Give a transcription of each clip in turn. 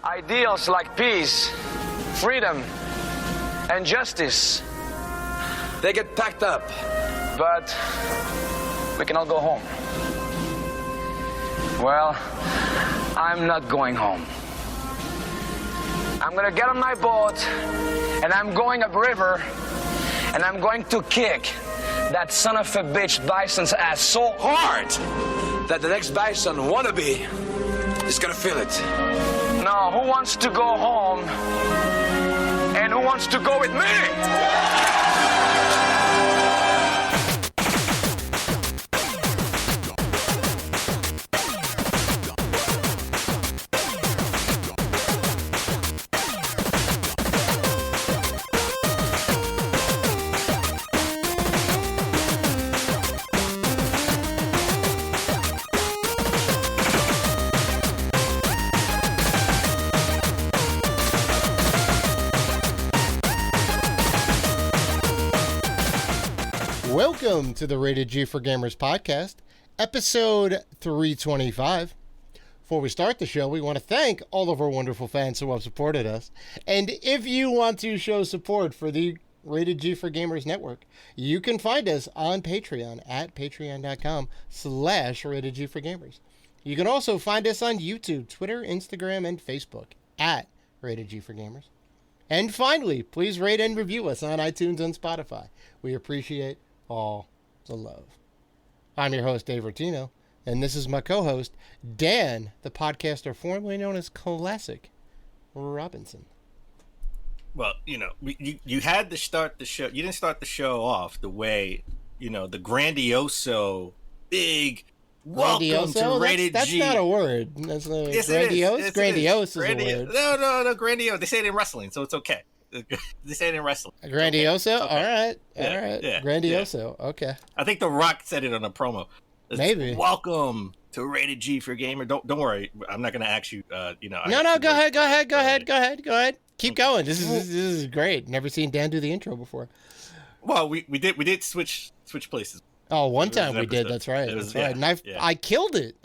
Ideals like peace, freedom, and justice, they get packed up, but we can all go home. Well, I'm not going home. I'm gonna get on my boat, and I'm going upriver, and I'm going to kick that son of a bitch Bison's ass so hard that the next Bison wannabe is gonna feel it. Now, who wants to go home? And who wants to go with me? Welcome to the Rated G for Gamers podcast, episode 325. Before we start the show, we want to thank all of our wonderful fans who have supported us. And if you want to show support for the Rated G for Gamers network, you can find us on Patreon at patreon.com/Rated G for Gamers. You can also find us on YouTube, Twitter, Instagram, and Facebook at Rated G for Gamers. And finally, please rate and review us on iTunes and Spotify. We appreciate all the love. I'm your host, Dave Rotino, and this is my co-host, Dan, the podcaster formerly known as Classic Robinson. Well, you had to start the show. You didn't start the show off the way, the grandioso, big, welcome to Rated G. That's not a word. That's not yes, grandiose. Yes, grandiose is a word. No, grandiose. They say it in wrestling, so it's okay. They say it in wrestling. Grandioso? Okay. All right. Yeah. Grandioso. Yeah. Okay. I think The Rock said it on a promo. Maybe. Welcome to Rated G for Gamer. Don't worry. I'm not going to ask you, No, go ahead. Keep going. This is great. Never seen Dan do the intro before. Well, we did switch places. Oh, one time we did. That's right. And I killed it.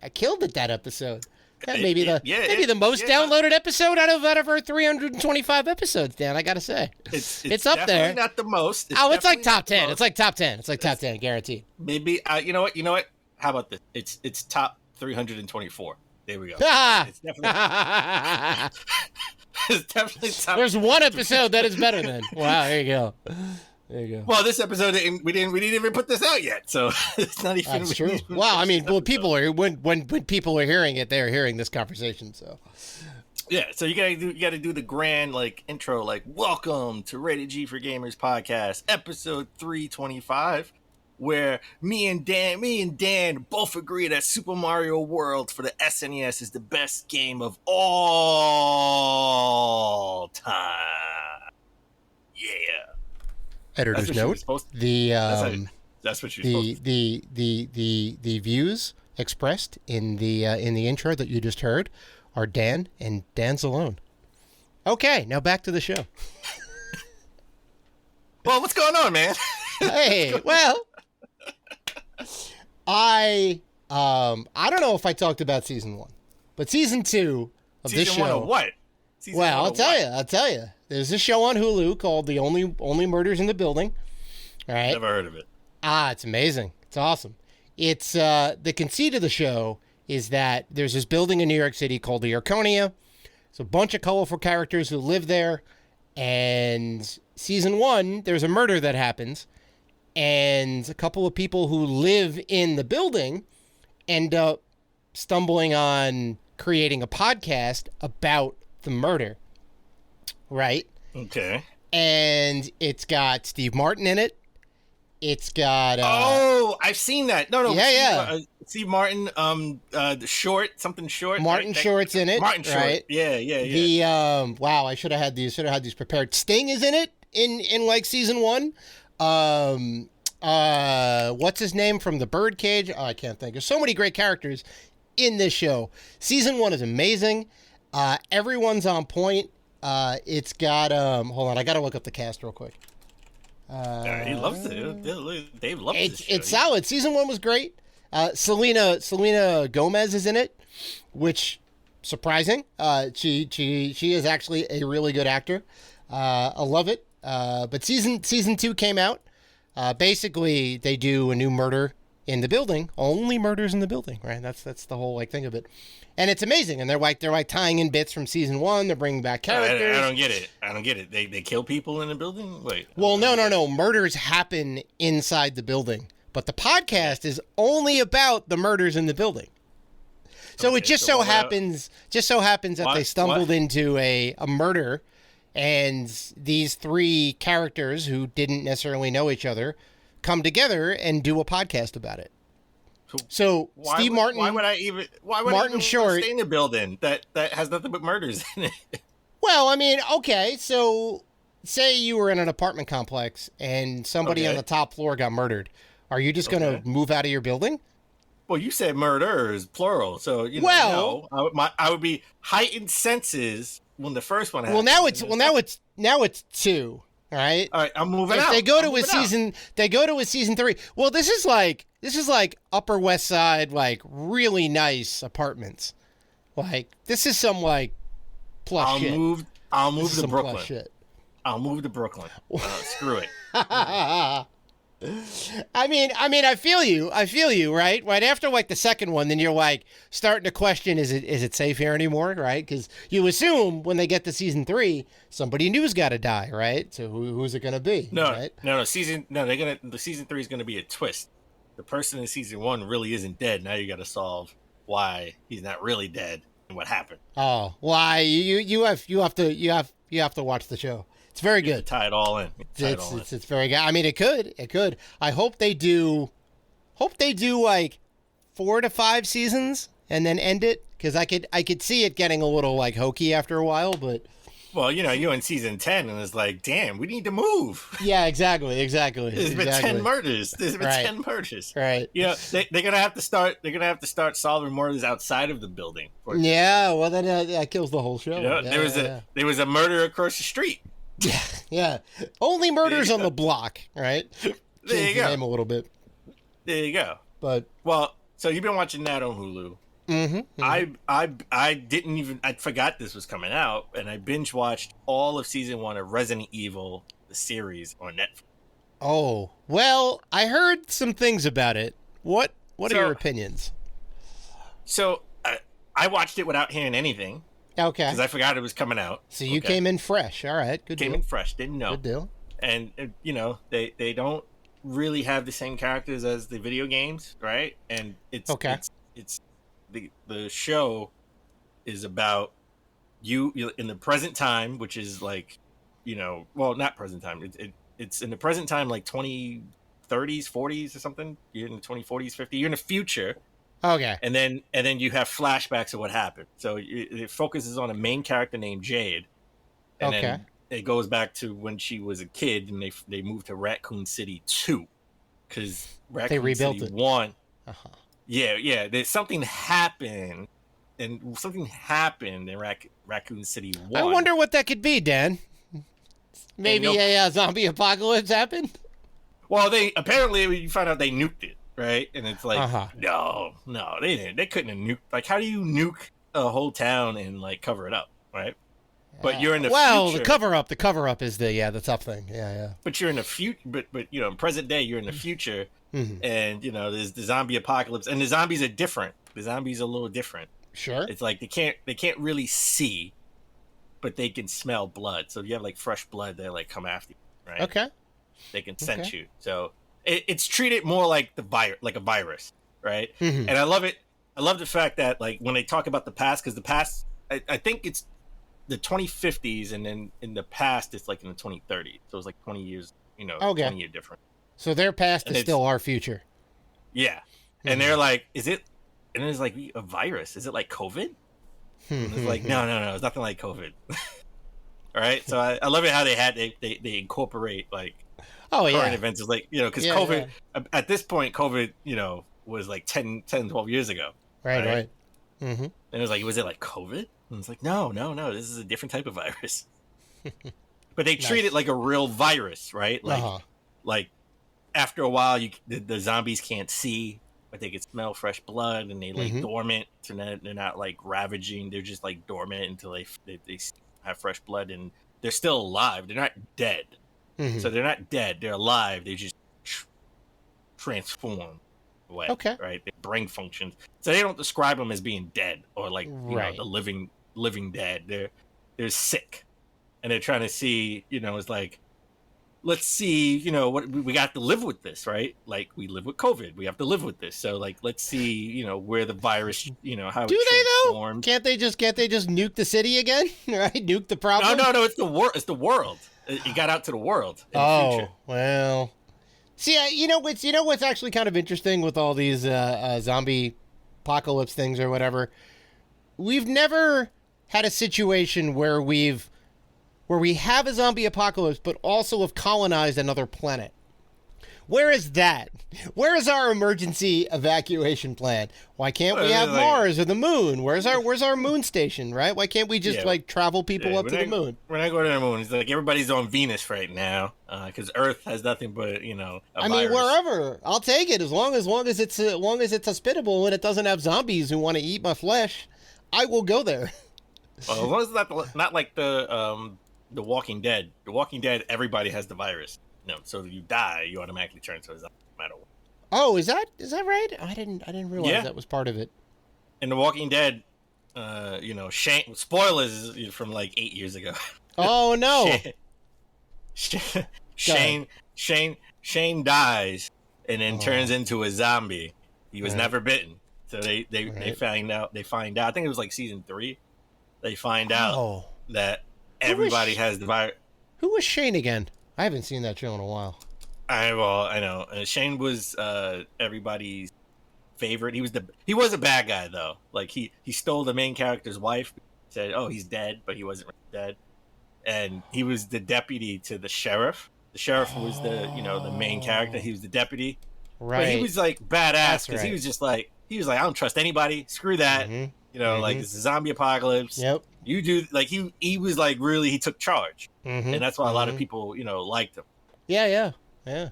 That episode. That maybe the most downloaded episode out of our 325 episodes, Dan. I gotta say, it's up there. Not the most. It's like top 10. It's like top 10. It's like top 10, guaranteed. Maybe you know what? How about this? It's top 324. There we go. It's definitely top. There's one episode that is better than. Wow, there you go. There you go. Well, this episode we didn't even put this out yet, so it's not even. That's true. Well, I mean, people are when people are hearing it, they're hearing this conversation. So yeah, so you gotta do the grand intro, welcome to Rated G for Gamers podcast, episode 325, where me and Dan both agree that Super Mario World for the SNES is the best game of all time. Yeah. Editor's note: that's what you're supposed to. The views expressed in the intro that you just heard are Dan and Dan's alone. Okay, now back to the show. Well, what's going on, man? Hey, well, I don't know if I talked about season 1, but season 2 of this show. Season 1 of what? Well, I'll tell you. There's a show on Hulu called The Only Murders in the Building. All right. Never heard of it. It's amazing. It's awesome. It's the conceit of the show is that there's this building in New York City called the Arconia. It's a bunch of colorful characters who live there. And season 1, there's a murder that happens. And a couple of people who live in the building end up stumbling on creating a podcast about the murder. Right? Okay. And it's got Steve Martin in it. It's got I've seen that. No. Yeah. Steve Martin, the something short. Martin Short's in it. Martin Short. Right? Yeah. The wow, I should have had these prepared. Sting is in it in season 1. What's his name from the Birdcage? I can't think. There's so many great characters in this show. Season 1 is amazing. Everyone's on point. It's got hold on, I gotta look up the cast real quick. He loves it. Dave loves it. It's solid. Season 1 was great. Selena Gomez is in it, which surprising. She is actually a really good actor. I love it. But season 2 came out. Basically, they do a new murder in the building. Only murders in the building, right? That's the whole like thing of it. And it's amazing. And they're like tying in bits from season 1. They're bringing back characters. I don't get it. They kill people in the building? Wait. Well, no. Murders happen inside the building. But the podcast is only about the murders in the building. So it just so happens that they stumbled into a murder, and these 3 characters who didn't necessarily know each other come together and do a podcast about it. So Steve Martin, why would I even Short stay in a building that has nothing but murders in it? Well, I mean, okay, so say you were in an apartment complex and somebody on the top floor got murdered. Are you just going to move out of your building? Well, you said murderers, plural, so I would be heightened senses when the first one happened. Now it's 2. All right. All right, I'm moving out. They go to a season 3. Well, this is like Upper West Side, like really nice apartments. Like this is some like plush shit. I'll move to Brooklyn. I'll move to Brooklyn. Screw it. I mean, I feel you, right? Right after like the second one, then you're like starting to question, is it safe here anymore, right? Because you assume when they get to season 3, somebody new's got to die, right? So who's it gonna be? No, right? The season 3 is gonna be a twist. The person in season 1 really isn't dead. Now you got to solve why he's not really dead and what happened. Oh, why you have to watch the show. It's very good. Tie it all in. It's very good. I mean, it could. I hope they do like 4 to 5 seasons and then end it, because I could see it getting a little like hokey after a while. But well, you're in season 10 and it's like, damn, we need to move. Yeah, exactly. There's been 10 murders. Right. Yeah, they're gonna have to start solving murders outside of the building. Yeah, well then that kills the whole show. There was a murder across the street. Yeah. Only murders on the block, right? There you go. The name a little bit. There you go. But so you've been watching that on Hulu. Mm-hmm. I forgot this was coming out, and I binge watched all of season 1 of Resident Evil, the series, on Netflix. Oh, well, I heard some things about it. What are your opinions? So I watched it without hearing anything. Okay. Because I forgot it was coming out. So you came in fresh. All right. Good deal. Came in fresh. Didn't know. Good deal. And, they don't really have the same characters as the video games, right? And it's the show is about you in the present time, which is like, not present time. It's in the present time, like 2030s, 40s or something. You're in the 2040s, 50s. You're in the future. Okay. And then you have flashbacks of what happened. So it focuses on a main character named Jade. And then it goes back to when she was a kid, and they moved to Raccoon City 2, because they rebuilt City it. 1. Uh-huh. Yeah. There's something happened in Raccoon City 1. I wonder what that could be, Dan. Maybe a zombie apocalypse happened? Well, you find out they nuked it. Right, and it's like, no, they didn't. They couldn't have nuked. Like, how do you nuke a whole town and like cover it up, right? But you're in the future. Well, the cover up is the tough thing. Yeah. But you're in the future. But in present day, you're in the future, and there's the zombie apocalypse, and the zombies are different. The zombies are a little different. Sure. It's like they can't really see, but they can smell blood. So if you have like fresh blood, they like come after you, right? Okay. They can sense you. So. It's treated more like a virus, right? Mm-hmm. And I love it. I love the fact that like when they talk about the past, because the past, I think it's the 2050s, and then in the past it's like in the 2030s. So it's like 20 years, 20 year difference. So their past is still our future. Yeah, mm-hmm. And they're like, is it? And it's like a virus. Is it like COVID? And it's like no, it's nothing like COVID. All right, so I love it how they incorporate like. Current events is like, because COVID, at this point, COVID, was like 10, 12 years ago. Right. Mm-hmm. And it was like, was it like COVID? And it's like, no, this is a different type of virus. But they treat it like a real virus, right? Like, like after a while, the zombies can't see. but they can smell fresh blood, and they like dormant, so they're not like ravaging. They're just like dormant until they have fresh blood, and they're still alive. They're not dead, so they're not dead. They're alive. They just transform away. Okay. Right? Their brain functions. So they don't describe them as being dead or like Right. the living dead. They're sick, and they're trying to see. It's like, let's see. What we got to live with this, right? Like we live with COVID. We have to live with this. So like, let's see. Where the virus. How Do it they though? transforms. Can't they just nuke the city again? Right? Nuke the problem. No. It's the world. It got out to the world. In the future. Well. See, what's actually kind of interesting with all these zombie apocalypse things or whatever. We've never had a situation where we have a zombie apocalypse, but also have colonized another planet. Where is that? Where is our emergency evacuation plan? Why can't we have Mars or the moon? Where's our moon station, right? Why can't we just travel people up to the moon? We're not going to the moon. It's like everybody's on Venus right now because Earth has nothing but a virus. Wherever. I'll take it as long as it's hospitable and it doesn't have zombies who want to eat my flesh. I will go there. Well, as long as it's not like the Walking Dead. The Walking Dead, everybody has the virus. So if you die, you automatically turn to a zombie no matter what. Oh, is that right? I didn't realize that was part of it. In The Walking Dead, Shane. Spoilers from like 8 years ago. Oh no! Shane dies and then turns into a zombie. He was never bitten, so they find out. They find out. I think it was like season 3. They find out that everybody has the virus. Who was Shane again? I haven't seen that show in a while. I know. Shane was everybody's favorite. He was a bad guy though. Like he stole the main character's wife. Said, "Oh, he's dead," but he wasn't really dead. And he was the deputy to the sheriff. The sheriff was the main character. He was the deputy. Right. But he was like badass because he was just like I don't trust anybody. Screw that. Like it's a zombie apocalypse. Yep. You do like he was like really he took charge, and that's why a lot of people liked him. Yeah. You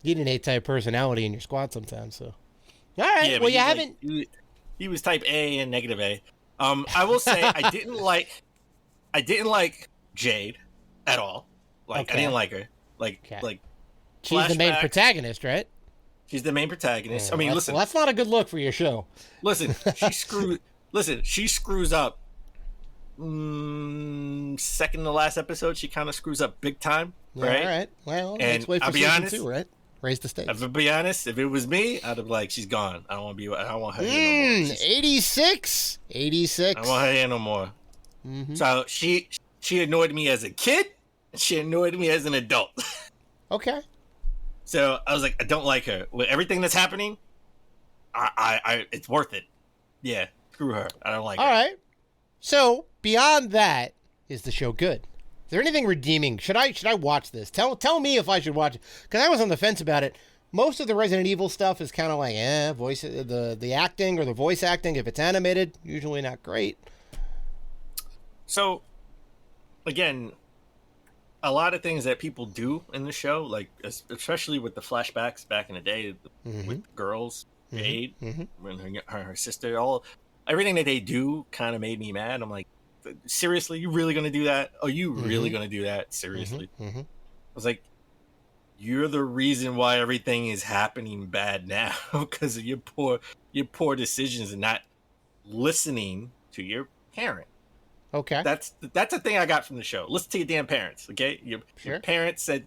need an A-type personality in your squad sometimes. So, all right. Yeah, well, you haven't. He was type A and negative A. I will say I didn't like Jade at all. Like I didn't like her. Like she's the main protagonist, right? She's the main protagonist. Yeah, listen. Well, that's not a good look for your show. Listen, she screws up. Second to last episode, she kind of screws up big time, right? All right. Well, and let's wait for season 2, right? Raise the stakes. I'll be honest. If it was me, I'd have like, she's gone. I don't want her here no more. 86. I don't want her here no more. So she annoyed me as a kid. And she annoyed me as an adult. Okay. So I was like, I don't like her. With everything that's happening, I it's worth it. Yeah, screw her. I don't like her. All right. So beyond that, is the show good? Is there anything redeeming? Should I watch this? Tell me if I should watch it, because I was on the fence about it. Most of the Resident Evil stuff is kind of like voice the acting or the voice acting. If it's animated, usually not great. So again, a lot of things that people do in the show, like especially with the flashbacks back in the day with girls, Jade, when her sister, everything that they do kind of made me mad. I'm like, seriously, you really gonna do that? Are you really gonna do that? Seriously? I was like, you're the reason why everything is happening bad now because of your poor decisions and not listening to your parent. Okay. That's the thing I got from the show. Listen to your damn parents, okay? Your parents said,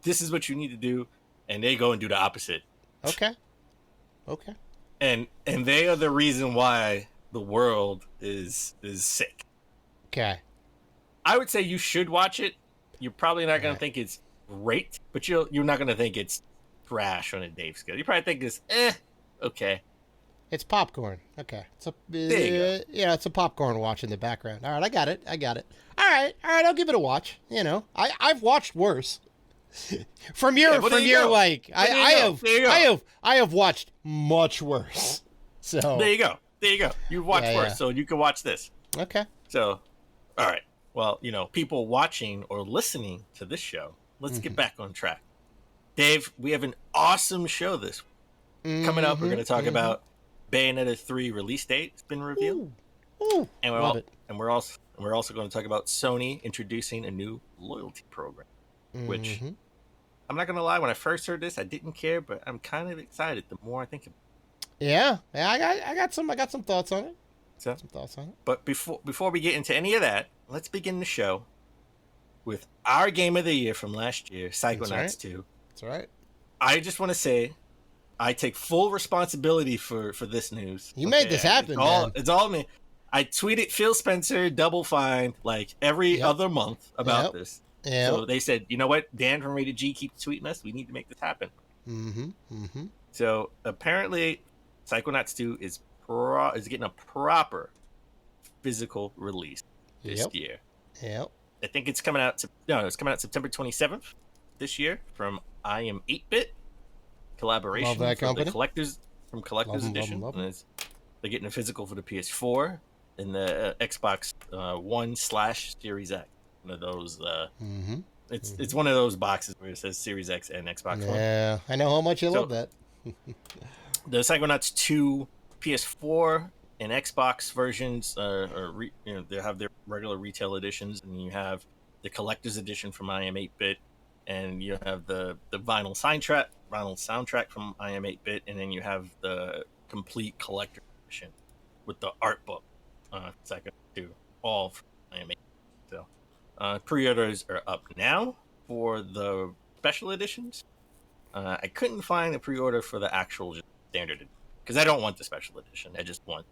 this is what you need to do, and they go and do the opposite. Okay. And they are the reason why the world is sick. Okay. I would say you should watch it. You're probably not going to think it's great, but you're not going to think it's trash on a Dave scale. You probably think it's okay. It's popcorn. Okay. There you go. Yeah, it's a popcorn watch in the background. All right, I got it. All right, I'll give it a watch. I've watched worse. I have watched much worse. So there you go. You've watched worse, so you can watch this. Okay. So, all right. Well, people watching or listening to this show, let's get back on track. Dave, we have an awesome show this week. Coming up, we're going to talk about Bayonetta 3 release date. It's been revealed. Ooh, and love it. We're also going to talk about Sony introducing a new loyalty program, which I'm not going to lie, when I first heard this, I didn't care, but I'm kind of excited the more I think about it. Yeah, I got some thoughts on it. But before we get into any of that, let's begin the show with our game of the year from last year, Psychonauts 2. That's right. I just want to say I take full responsibility for this news. You made this happen, man. It's all me. I tweeted Phil Spencer Double Fine like every other month about this. Yeah. So they said, you know what? Dan from Rated G keeps tweeting us. We need to make this happen. So apparently, Psychonauts 2 is getting a proper physical release this year. Yep. I think it's coming out. It's coming out September 27th this year from I Am 8-Bit collaboration Love that from company. the Collector's Edition. Love 'em. And they're getting a physical for the PS4 and the Xbox One / Series X. One of those. It's one of those boxes where it says Series X and Xbox One. Yeah, I know how much you love that. The Psychonauts 2 PS4 and Xbox versions they have their regular retail editions, and you have the collector's edition from I Am 8-Bit, and you have the vinyl soundtrack from I Am 8-Bit, and then you have the complete collector edition with the art book. Psychonauts 2, all from I Am 8-Bit. So pre-orders are up now for the special editions. I couldn't find a pre-order for the actual standard edition because I don't want the special edition. I just want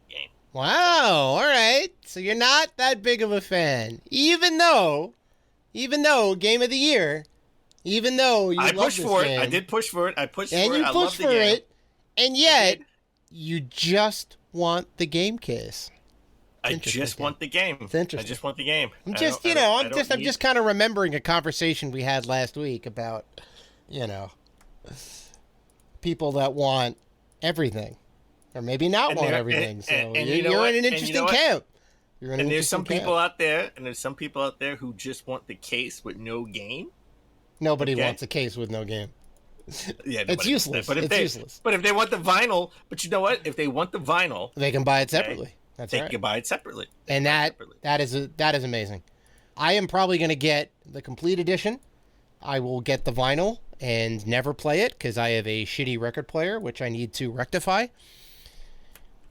the game. Wow. All right. So you're not that big of a fan, even though Game of the Year, even though you I love pushed this for game, it. I did push for it. I pushed and for it. you I pushed love the for game. it, and yet you just want the game case. I just want the game. It's interesting. I just want the game. I'm just kind of remembering a conversation we had last week about, people that want everything, or maybe not want everything. So you're in an interesting camp. And there's some people out there, who just want the case with no game. Nobody wants a case with no game. Yeah, it's useless. It's useless. But if they want the vinyl, but you know what? If they want the vinyl, they can buy it separately. That's right. They can buy it separately. And that is amazing. I am probably going to get the complete edition. I will get the vinyl and never play it because I have a shitty record player, which I need to rectify.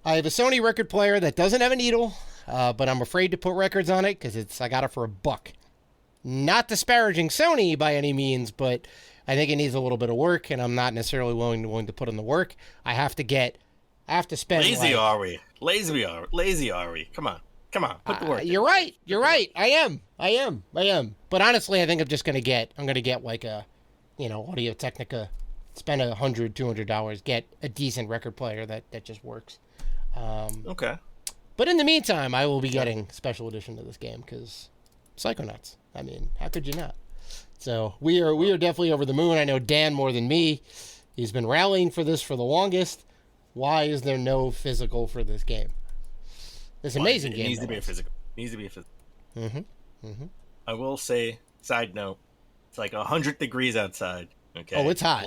I have a Sony record player that doesn't have a needle, but I'm afraid to put records on it because I got it for $1. Not disparaging Sony by any means, but I think it needs a little bit of work, and I'm not necessarily willing to put in the work. I have to spend. Lazy are we? Come on. Put the work. You're right. I am. But honestly, I think I'm going to get like a, Audio Technica, spend $100, $200, get a decent record player that just works. Okay. But in the meantime, I will be getting special edition to this game because Psychonauts. I mean, how could you not? So we are definitely over the moon. I know Dan more than me. He's been rallying for this for the longest. Why is there no physical for this game? This amazing game. It needs to be a physical. I will say, side note, it's like 100 degrees outside. Okay. Oh, it's hot.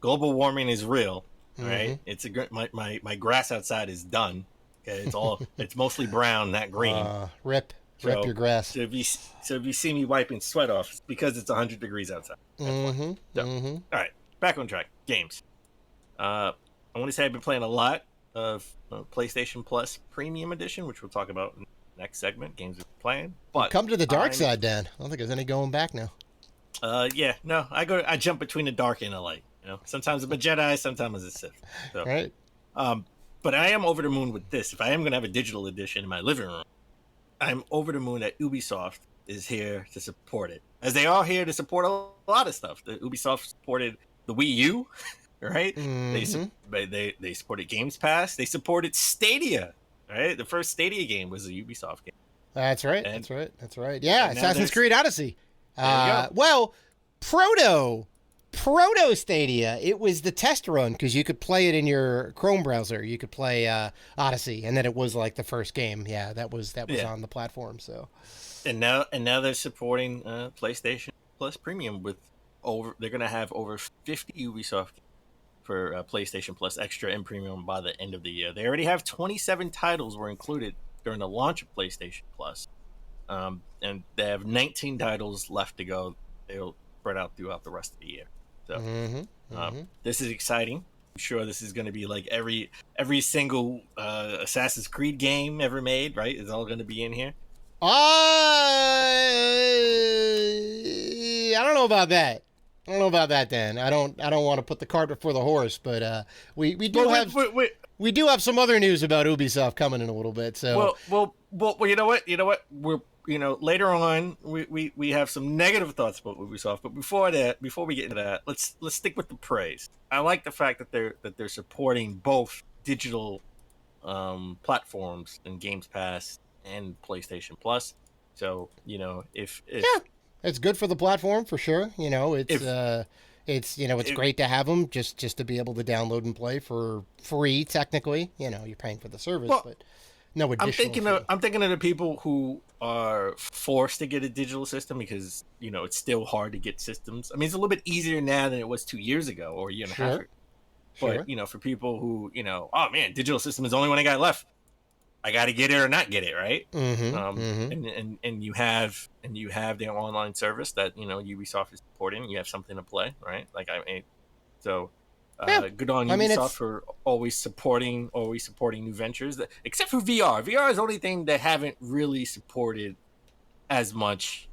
Global warming is real. Right. It's my grass outside is done. Okay. It's mostly brown, not green. Rip your grass. So if you see me wiping sweat off, it's because it's 100 degrees outside. All right, back on track. Games. I want to say I've been playing a lot of PlayStation Plus Premium Edition, which we'll talk about in the next segment. Games we're playing. But come to the dark side, Dan. I don't think there's any going back now. I jump between the dark and the light. Sometimes I'm a Jedi, sometimes I'm a Sith. So, right. But I am over the moon with this. If I am going to have a digital edition in my living room, I'm over the moon that Ubisoft is here to support it. As they are here to support a lot of stuff. Ubisoft supported the Wii U, right? They supported Games Pass. They supported Stadia, right? The first Stadia game was a Ubisoft game. That's right. That's right. Yeah, Assassin's Creed Odyssey. Well, Proto Stadia, it was the test run because you could play it in your Chrome browser. You could play Odyssey, and then it was like the first game. Yeah, that was on the platform. So, and now they're supporting PlayStation Plus Premium with they're gonna have over 50 Ubisoft for PlayStation Plus Extra and Premium by the end of the year. They already have 27 titles were included during the launch of PlayStation Plus, and they have 19 titles left to go. They'll spread out throughout the rest of the year. So this is exciting. I'm sure this is going to be like every single Assassin's Creed game ever made, right? Is all going to be in here. I don't know about that. I don't know about that, Dan. I don't want to put the cart before the horse, but we do we do have some other news about Ubisoft coming in a little bit. So well, you know what? We're later on we have some negative thoughts about Ubisoft, but before we get into that, let's stick with the praise. I like the fact that they're supporting both digital platforms and Games Pass and PlayStation Plus. So if it's good for the platform for sure. It's great to have them just to be able to download and play for free. Technically, you're paying for the service, but no additional. I'm thinking of the people who are forced to get a digital system because it's still hard to get systems. I mean, it's a little bit easier now than it was 2 years ago or a year and a half ago. But for people who oh man, digital system is the only one I got left. I got to get it or not get it, right? And you have their online service that Ubisoft is supporting. You have something to play, right? Good on Ubisoft for always supporting new ventures. Except for VR. VR is the only thing they haven't really supported as much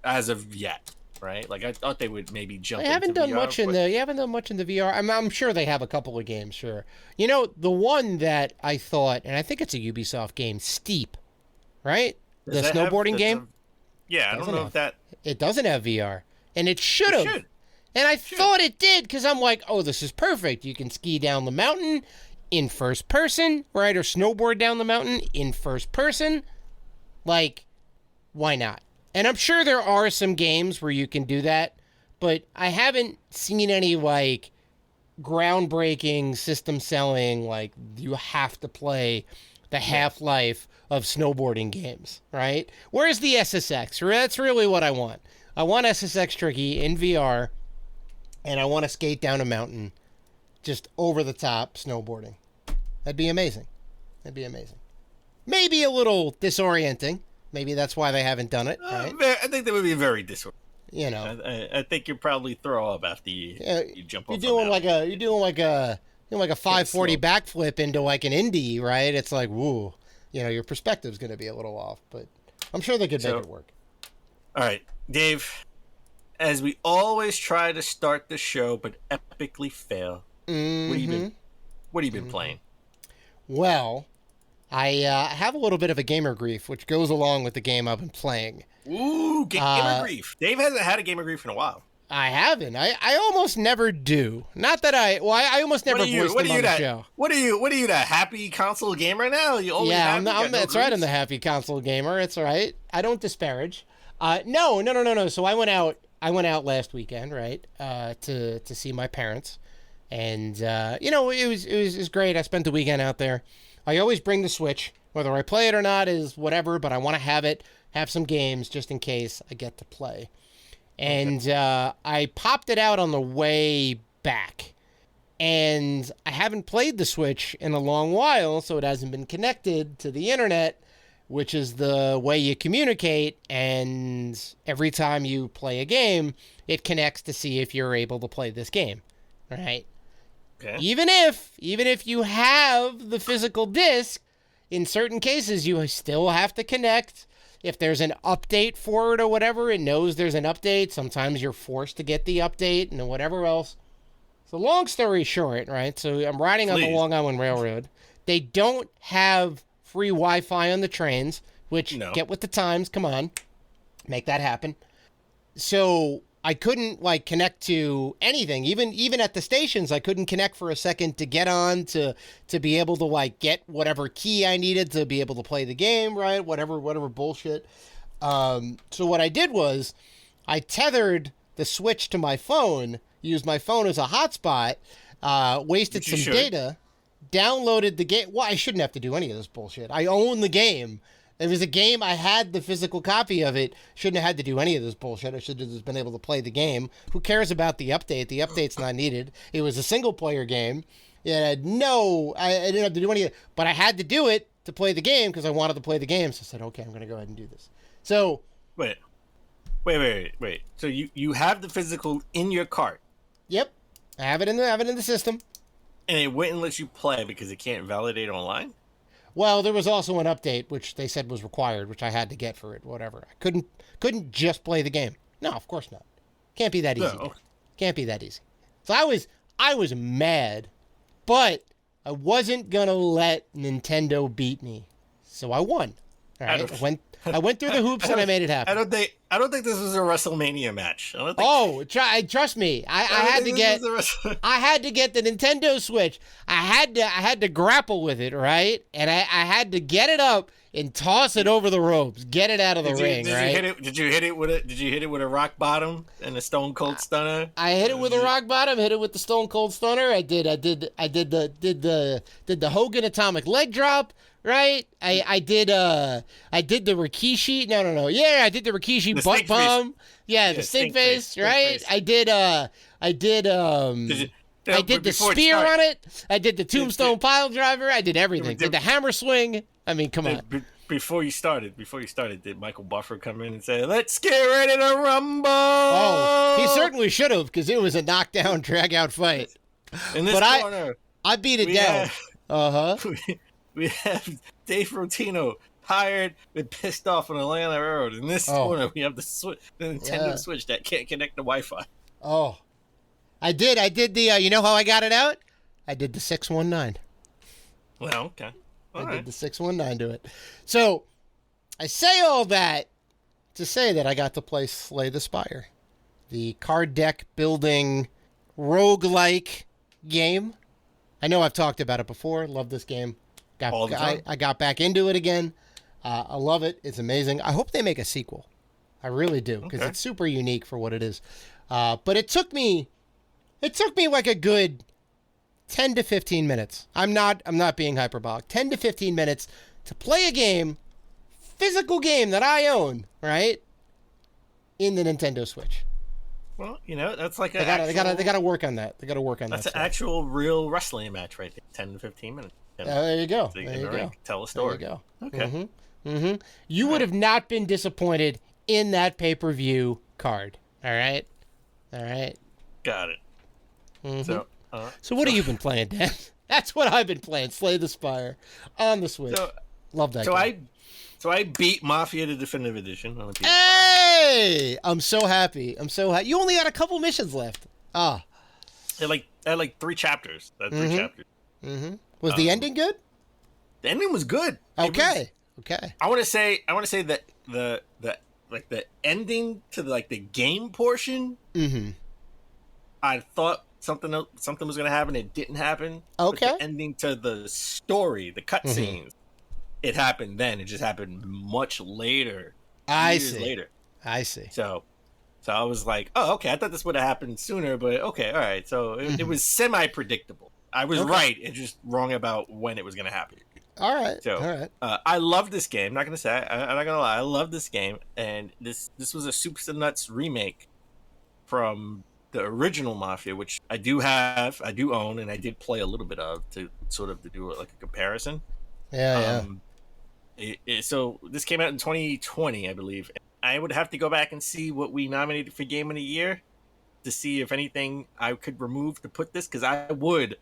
as of yet, right? Like I thought they would maybe jump. You haven't done VR, much in the VR. I'm sure they have a couple of games. Sure. The one that I thought, and I think it's a Ubisoft game, Steep, right? The snowboarding game. I don't know if that. It doesn't have VR, and it should have. And I thought it did because I'm like, oh, this is perfect. You can ski down the mountain in first person, right? Or snowboard down the mountain in first person. Like, why not? And I'm sure there are some games where you can do that, but I haven't seen any, like, groundbreaking system selling, like, you have to play the Half-Life of snowboarding games, right? Where's the SSX? That's really what I want. I want SSX Tricky in VR, and I want to skate down a mountain just over the top snowboarding. That'd be amazing. Maybe a little disorienting. Maybe that's why they haven't done it, right? I think that would be very disorienting. I think you'd probably throw up after you jump off. You're doing like a 540 backflip into like an indie, right? It's like, woo, your perspective's going to be a little off, but I'm sure they could make it work. All right, Dave. As we always try to start the show, but epically fail. What have you been playing? Well, I have a little bit of a gamer grief, which goes along with the game I've been playing. Ooh, gamer grief. Dave hasn't had a gamer grief in a while. I haven't. I almost never do. Not that I almost never voiced them on the show. What are you, the happy console gamer now? That's right. I'm the happy console gamer. It's all right. I don't disparage. No. So I went out last weekend, right, to see my parents, and it was great. I spent the weekend out there. I always bring the Switch, whether I play it or not is whatever, but I want to have some games just in case I get to play. And I popped it out on the way back, and I haven't played the Switch in a long while, so it hasn't been connected to the internet, which is the way you communicate, and every time you play a game, it connects to see if you're able to play this game, right? Okay. Even if you have the physical disc, in certain cases, you still have to connect. If there's an update for it or whatever, it knows there's an update. Sometimes you're forced to get the update and whatever else. So long story short, right? So I'm riding on the Long Island Railroad. They don't have free Wi-Fi on the trains, which get with the times. Come on, make that happen. So I couldn't connect to anything. Even at the stations, I couldn't connect for a second to get on to be able to get whatever key I needed to be able to play the game, right? Whatever bullshit. So what I did was I tethered the Switch to my phone, used my phone as a hotspot, wasted some data, downloaded the game. Well, I shouldn't have to do any of this bullshit. I own the game. It was a game. I had the physical copy of it. Shouldn't have had to do any of this bullshit. I should have just been able to play the game. Who cares about the update? The update's not needed. It was a single player game. It had I didn't have to do any of it, but I had to do it to play the game because I wanted to play the game. So I said, okay, I'm going to go ahead and do this. So Wait. So you have the physical in your cart. Yep, I have it in the system. And it wouldn't let you play because it can't validate online? Well, there was also an update which they said was required, which I had to get for it. Whatever. I couldn't just play the game. No, of course not. Can't be that easy. No. Can't be that easy. So I was mad, but I wasn't gonna let Nintendo beat me. So I won. All right. I went through the hoops and I made it happen. I don't think this was a WrestleMania match. Trust me. I had to get the Nintendo Switch. I had to grapple with it, right? And I had to get it up and toss it over the ropes, get it out of the ring, right? Did you hit it with a rock bottom and a Stone Cold Stunner? I hit it with a rock bottom, hit it with the Stone Cold Stunner. I did the Hogan Atomic Leg Drop. Right, I did the Rikishi. No. Yeah, I did the Rikishi butt bomb. Yeah, the stink face. Right. I did the spear on it. I did the tombstone pile driver. I did everything. Did the hammer swing. I mean, come on. Before you started, did Michael Buffer come in and say, "Let's get ready to rumble"? Oh, he certainly should have, because it was a knockdown, drag out fight. In this corner, I beat it down. We have Dave Rotino tired and pissed off on Atlanta Road. In this corner, we have the Nintendo Switch that can't connect to Wi-Fi. Oh, I did the. You know how I got it out? I did the 619. Well, okay. I did the 619 to it. So I say all that to say that I got to play Slay the Spire, the card deck building roguelike game. I know I've talked about it before. Love this game. I got back into it again. I love it. It's amazing. I hope they make a sequel. I really do, because it's super unique for what it is. But it took me like a good 10 to 15 minutes. I'm not being hyperbolic. 10 to 15 minutes to play a game, physical game that I own, right? In the Nintendo Switch. Well, that's like they gotta work on that. They gotta work on that. That's an actual real wrestling match right there. 10 to 15 minutes. There you go. So you can tell a story. There you go. Okay. Mm-hmm. You would have not been disappointed in that pay-per-view card. All right. Got it. Mm-hmm. So what have you been playing, Dan? That's what I've been playing. Slay the Spire on the Switch. Love that game. I beat Mafia the Definitive Edition on the PS5. Hey! I'm so happy. You only got a couple missions left. I had like 3 chapters. Three chapters. Mm-hmm. Was the ending good? The ending was good. Okay. I want to say that the ending to the game portion. Mm-hmm. I thought something was going to happen. It didn't happen. Okay. But the ending to the story, the cutscenes, it happened then. It just happened much later. Years later. I see. So I was like, oh, okay. I thought this would have happened sooner, but okay, all right. So it was semi-predictable. I was right and just wrong about when it was going to happen. All right. So, all right. I love this game. I'm not going to say. I'm not going to lie. I love this game, and this was a Soups and Nuts remake from the original Mafia, which I do own, and I did play a little bit of to do a comparison. Yeah. So this came out in 2020, I believe. I would have to go back and see what we nominated for Game of the Year to see if anything I could remove to put this, because I would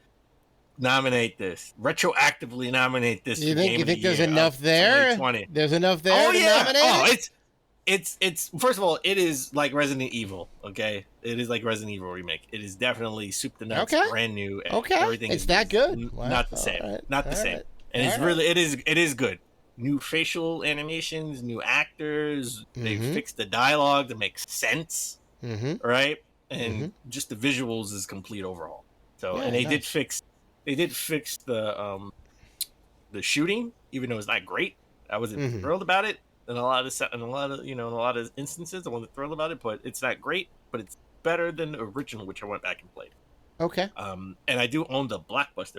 retroactively nominate this. You think there's enough there? There's enough there to nominate? Oh, it's first of all, it is like Resident Evil. Okay, it is like Resident Evil remake. It is definitely soup to nuts, brand new. And everything it's that good. Not the same. Not the same. And it's really it is good. New facial animations, new actors. They fixed the dialogue to make sense. Right, and just the visuals is complete overall. So and they did fix the shooting, even though it's not great. I wasn't thrilled about it. In a lot of instances, I wasn't thrilled about it, but it's not great. But it's better than the original, which I went back and played. Okay. And I do own the Blockbuster.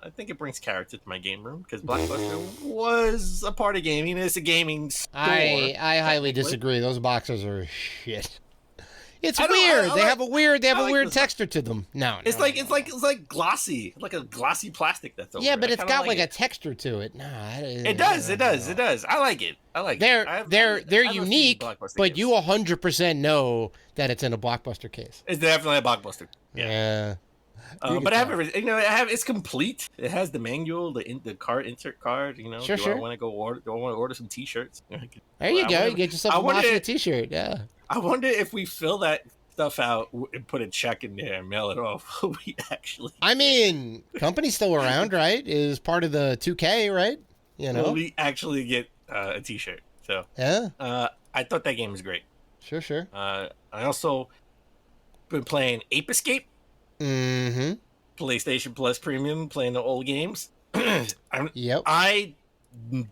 I think it brings character to my game room because Blockbuster was a part of gaming. It's a gaming store. I highly disagree. Those boxes are shit. It's I weird. like- They have a weird those texture to them. No, It's like glossy, like a glossy plastic that's over. yeah, it. but I it's kinda got like a it. texture to it. Nah, It does. I like it. They're I love unique, Blockbuster but games. you 100% know that it's in a Blockbuster case. It's definitely a Blockbuster. Yeah. But I have everything. It's complete. It has the manual, the card insert card. Sure, I want to go order? Do I want to order some T-shirts? There you go. You get yourself a wonder- Mafia t-shirt. Yeah. I wonder if we fill that stuff out and put a check in there and mail it off. Will we actually? I mean, company's still around, right? Is part of the 2K, right? You know. Will we actually get a T-shirt? So Yeah. I thought that game was great. Sure. I also been playing Ape Escape. Mm-hmm. PlayStation Plus Premium, playing the old games. Yep. I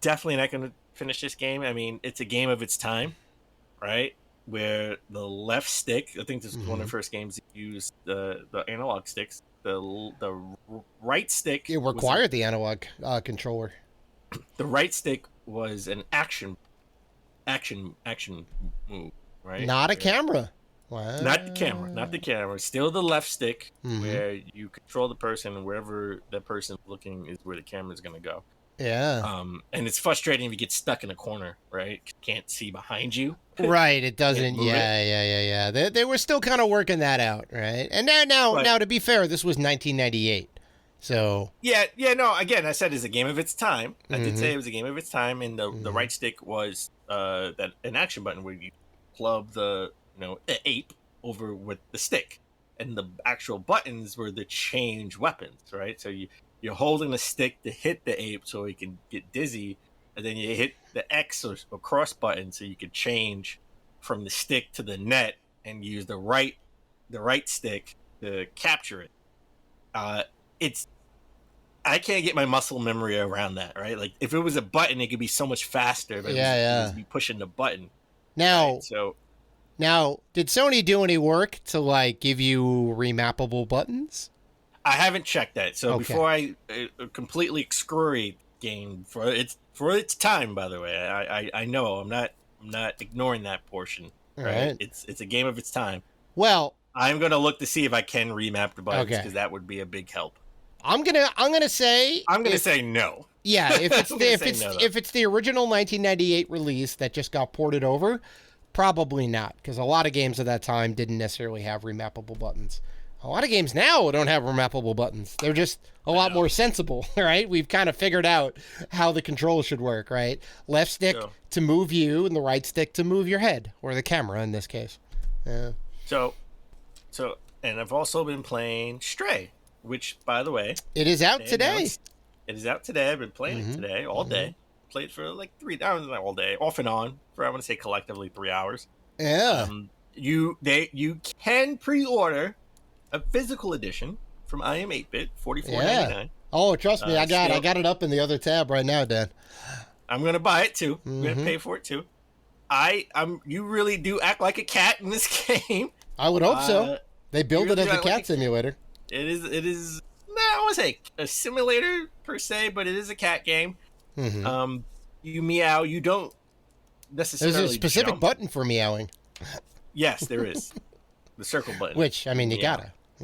definitely not going to finish this game. I mean, it's a game of its time, right? Where the left stick, I think this was one of the first games that used the analog sticks. The right stick, It required the analog controller. the right stick was an action move, right? Not a camera. Wow. Not the camera. Still the left stick, Mhm. where you control the person, and wherever that person's looking is where the camera's going to go. Yeah. And it's frustrating if you get stuck in a corner, right? Can't see behind you. Right. It doesn't. move it. Yeah. They were still kind of working that out, right? And now, to be fair, this was 1998, so Yeah. No. Again, I said it's a game of its time. I did Mhm. say it was a game of its time, and the right stick was that an action button where you club the ape over with the stick, and the actual buttons were the change weapons, right? So you're holding the stick to hit the ape so he can get dizzy, and then you hit the X or cross button so you can change from the stick to the net and use the right stick to capture it. I can't get my muscle memory around that, right? Like if it was a button, it could be so much faster. But it was be pushing the button. now. Right? So Now, did Sony do any work to like give you remappable buttons? I haven't checked that. So Okay. before I completely excoriate game for its time, by the way, I know I'm not ignoring that portion. Right? Right. It's a game of its time. Well, I'm gonna look to see if I can remap the buttons Okay. because that would be a big help. I'm gonna say I'm gonna if- say no. yeah, if it's I'm the, gonna if say it's no, though. if it's the original 1998 release that just got ported over, probably not, because a lot of games at that time didn't necessarily have remappable buttons. A lot of games now don't have remappable buttons. They're just a lot more sensible, right? We've kind of figured out how the controls should work, right? Left stick Sure. to move you, and the right stick to move your head, or the camera in this case. Yeah. So, and I've also been playing Stray, which, by the way, It is out they today. announced- It is out today. I've been playing it today, all day. Played for like 3 hours, not all day, off and on, for I want to say collectively 3 hours. Yeah. You can pre-order a physical edition from I Am 8-Bit, $44.99. Oh, trust me, I got still- it up in the other tab right now, Dan. I'm gonna buy it too. I'm gonna pay for it too. You really do act like a cat in this game. I would hope so. They build it really as a like cat it. simulator. It is not, I want to say a simulator per se, but it is a cat game. Mhm. You meow. You don't necessarily. There's a specific jump. button for meowing, Yes, there is. The circle button. which I mean you Meow.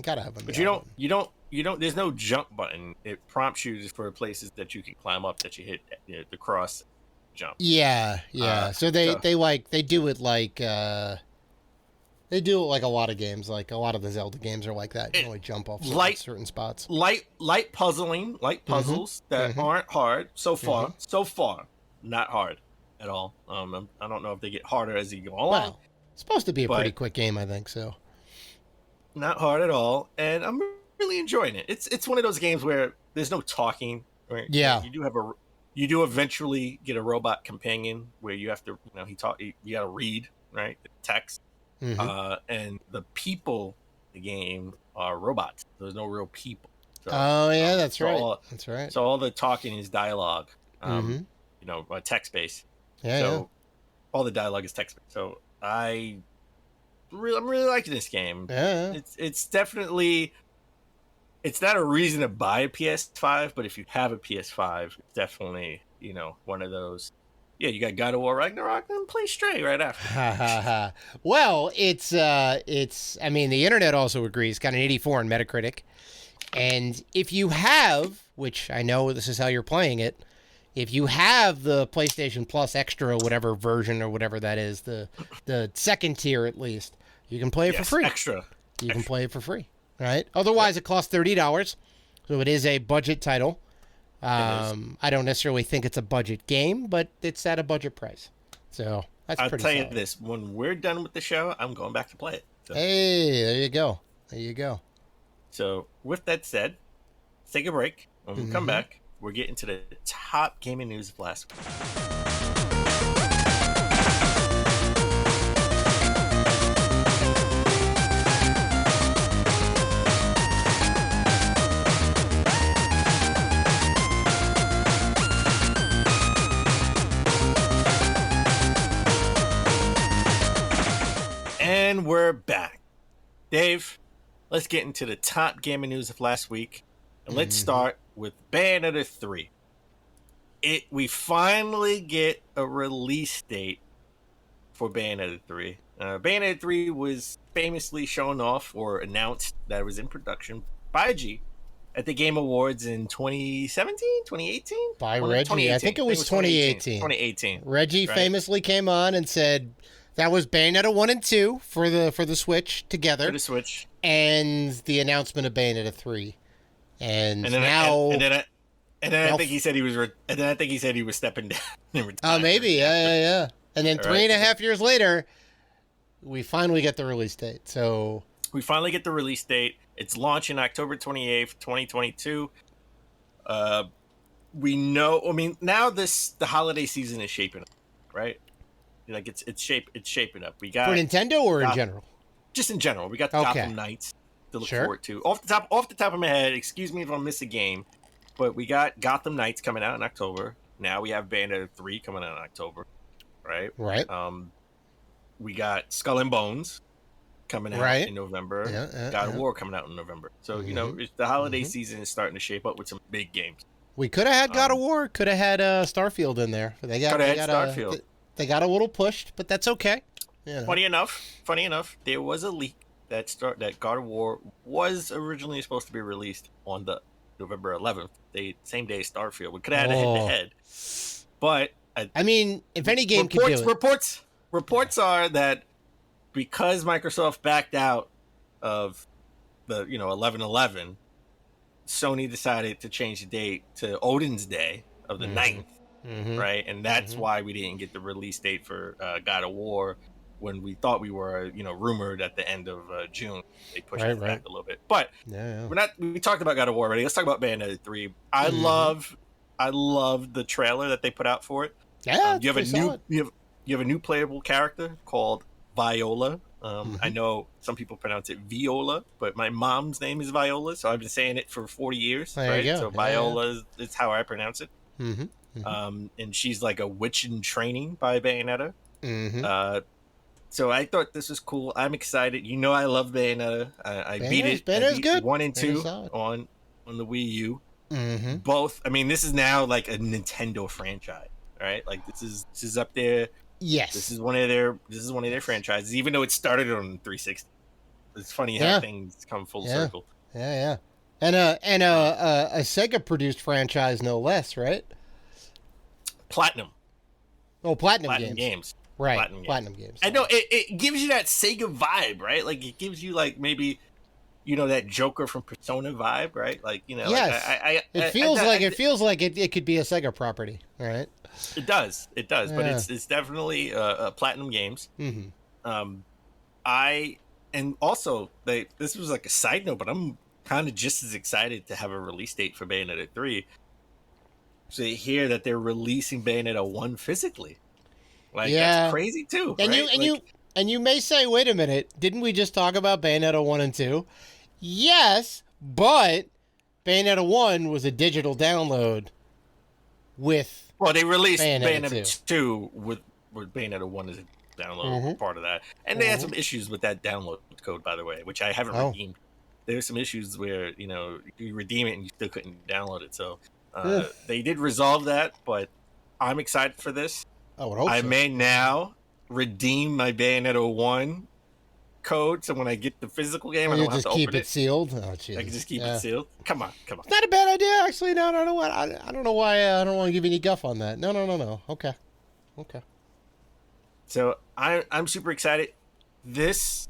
gotta have a. But meow you don't. There's no jump button. It prompts you for places that you can climb up that you hit the cross jump. Yeah. So they so- they do it like they do it like a lot of games. Like a lot of the Zelda games are like that. You only jump off certain spots. Light puzzles that aren't hard so far. So far, not hard at all. I don't know if they get harder as you go along. Wow. It's supposed to be a But- pretty quick game, I think. So. Not hard at all, and I'm really enjoying it. It's one of those games where there's no talking. Right? Yeah. You do eventually get a robot companion where you have to, you got to read, right, the text. Mhm. And the people in the game are robots. There's no real people. So, Oh yeah, that's so right. That's right. So all the talking is dialogue, Mhm. text based. Yeah. So all the dialogue is text based. So I'm really liking this game. Yeah. It's definitely it's not a reason to buy a PS5, but if you have a PS5, it's definitely, one of those. Yeah, you got God of War Ragnarok, then play Stray right after. Well, it's I mean, the internet also agrees, it's got an 84 on Metacritic. And if you have, which I know this is how you're playing it, if you have the PlayStation Plus Extra, whatever version or whatever that is, the second tier at least, you can play it for free. Extra. You can play it for free, right? Otherwise, it costs $30, so it is a budget title. I don't necessarily think it's a budget game, but it's at a budget price. So that's I'll pretty tell solid. you this: when we're done with the show, I'm going back to play it. So. Hey, there you go. There you go. So with that said, let's take a break. When we come back, we're getting to the top gaming news of last week. And we're back. Dave, let's get into the top gaming news of last week. And let's start with Bayonetta 3. We finally get a release date for Bayonetta 3. Bayonetta 3 was famously shown off or announced that it was in production by G at the Game Awards in 2017, 2018? By Reggie. I think it was 2018. 2018. Reggie famously came on and said that was Bayonetta 1 and 2 for the Switch together. For the Switch. And the announcement of Bayonetta 3. And then now... I think he said he was stepping down. Oh, maybe. Yeah. And then 3.5 years later, we finally get the release date. So we finally get the release date. It's launching October 28th, 2022. We know. I mean, now the holiday season is shaping up, right? Like it's shaping up. We got for Nintendo or in general? Just in general. We got the Gotham Knights to look forward to. Off the top of my head, excuse me if I miss a game, but we got Gotham Knights coming out in October. Now we have Bayonetta 3 coming out in October, right? Right. We got Skull and Bones coming out in November. God of War coming out in November. So the holiday season is starting to shape up with some big games. We could have had God of War. Could have had Starfield in there. They got Starfield. They got a little pushed, but that's okay. Funny enough, there was a leak that God of War was originally supposed to be released on the November 11th, same day as Starfield. We could have had a head-to-head, but I mean, if any game could do it. Reports are that because Microsoft backed out of the 11/11, Sony decided to change the date to Odin's Day of the 9th. Right, and that's why we didn't get the release date for God of War when we thought we were, rumored at the end of June. They pushed it back a little bit, but we're not. We talked about God of War already. Let's talk about Bayonetta 3. I love the trailer that they put out for it. Yeah, you have a new playable character called Viola. I know some people pronounce it Viola, but my mom's name is Viola, so I've been saying it for 40 years. There you go. So Viola is how I pronounce it. And she's like a witch in training by Bayonetta. So I thought this was cool. I'm excited. I love Bayonetta. I beat it. Bayonetta's good. 1 and 2 on the Wii U. Both. I mean, this is now like a Nintendo franchise, right? Like this is up there. Yes. This is one of their franchises, even though it started on 360. It's funny how things come full circle. Yeah. And a Sega produced franchise, no less, right? Platinum. Oh, Platinum Games. Right. Platinum Games. I know it gives you that Sega vibe, right? Like it gives you like maybe that Joker from Persona vibe, right? Like yes. It feels like it could be a Sega property, right? It does, but it's definitely Platinum Games. And also this was like a side note, but I'm kind of just as excited to have a release date for Bayonetta 3. So you hear that they're releasing Bayonetta 1 physically. Like that's crazy too. And you may say, wait a minute, didn't we just talk about Bayonetta 1 and 2? Yes, but Bayonetta 1 was a digital download with they released Bayonetta 2 with Bayonetta 1 as a download part of that. And they had some issues with that download code, by the way, which I haven't redeemed. there's some issues where you redeem it and you still couldn't download it. So Ugh. they did resolve that, but I'm excited for this. I would hope I so. may now redeem my Bayonetta 1 code, so when I get the physical game, I You don't have just to keep open it sealed. Oh, jeez. I can just keep it sealed. Come on. It's not a bad idea, actually. No, I don't know what. I don't know why. I don't want to give you any guff on that. No. Okay. So I'm super excited. This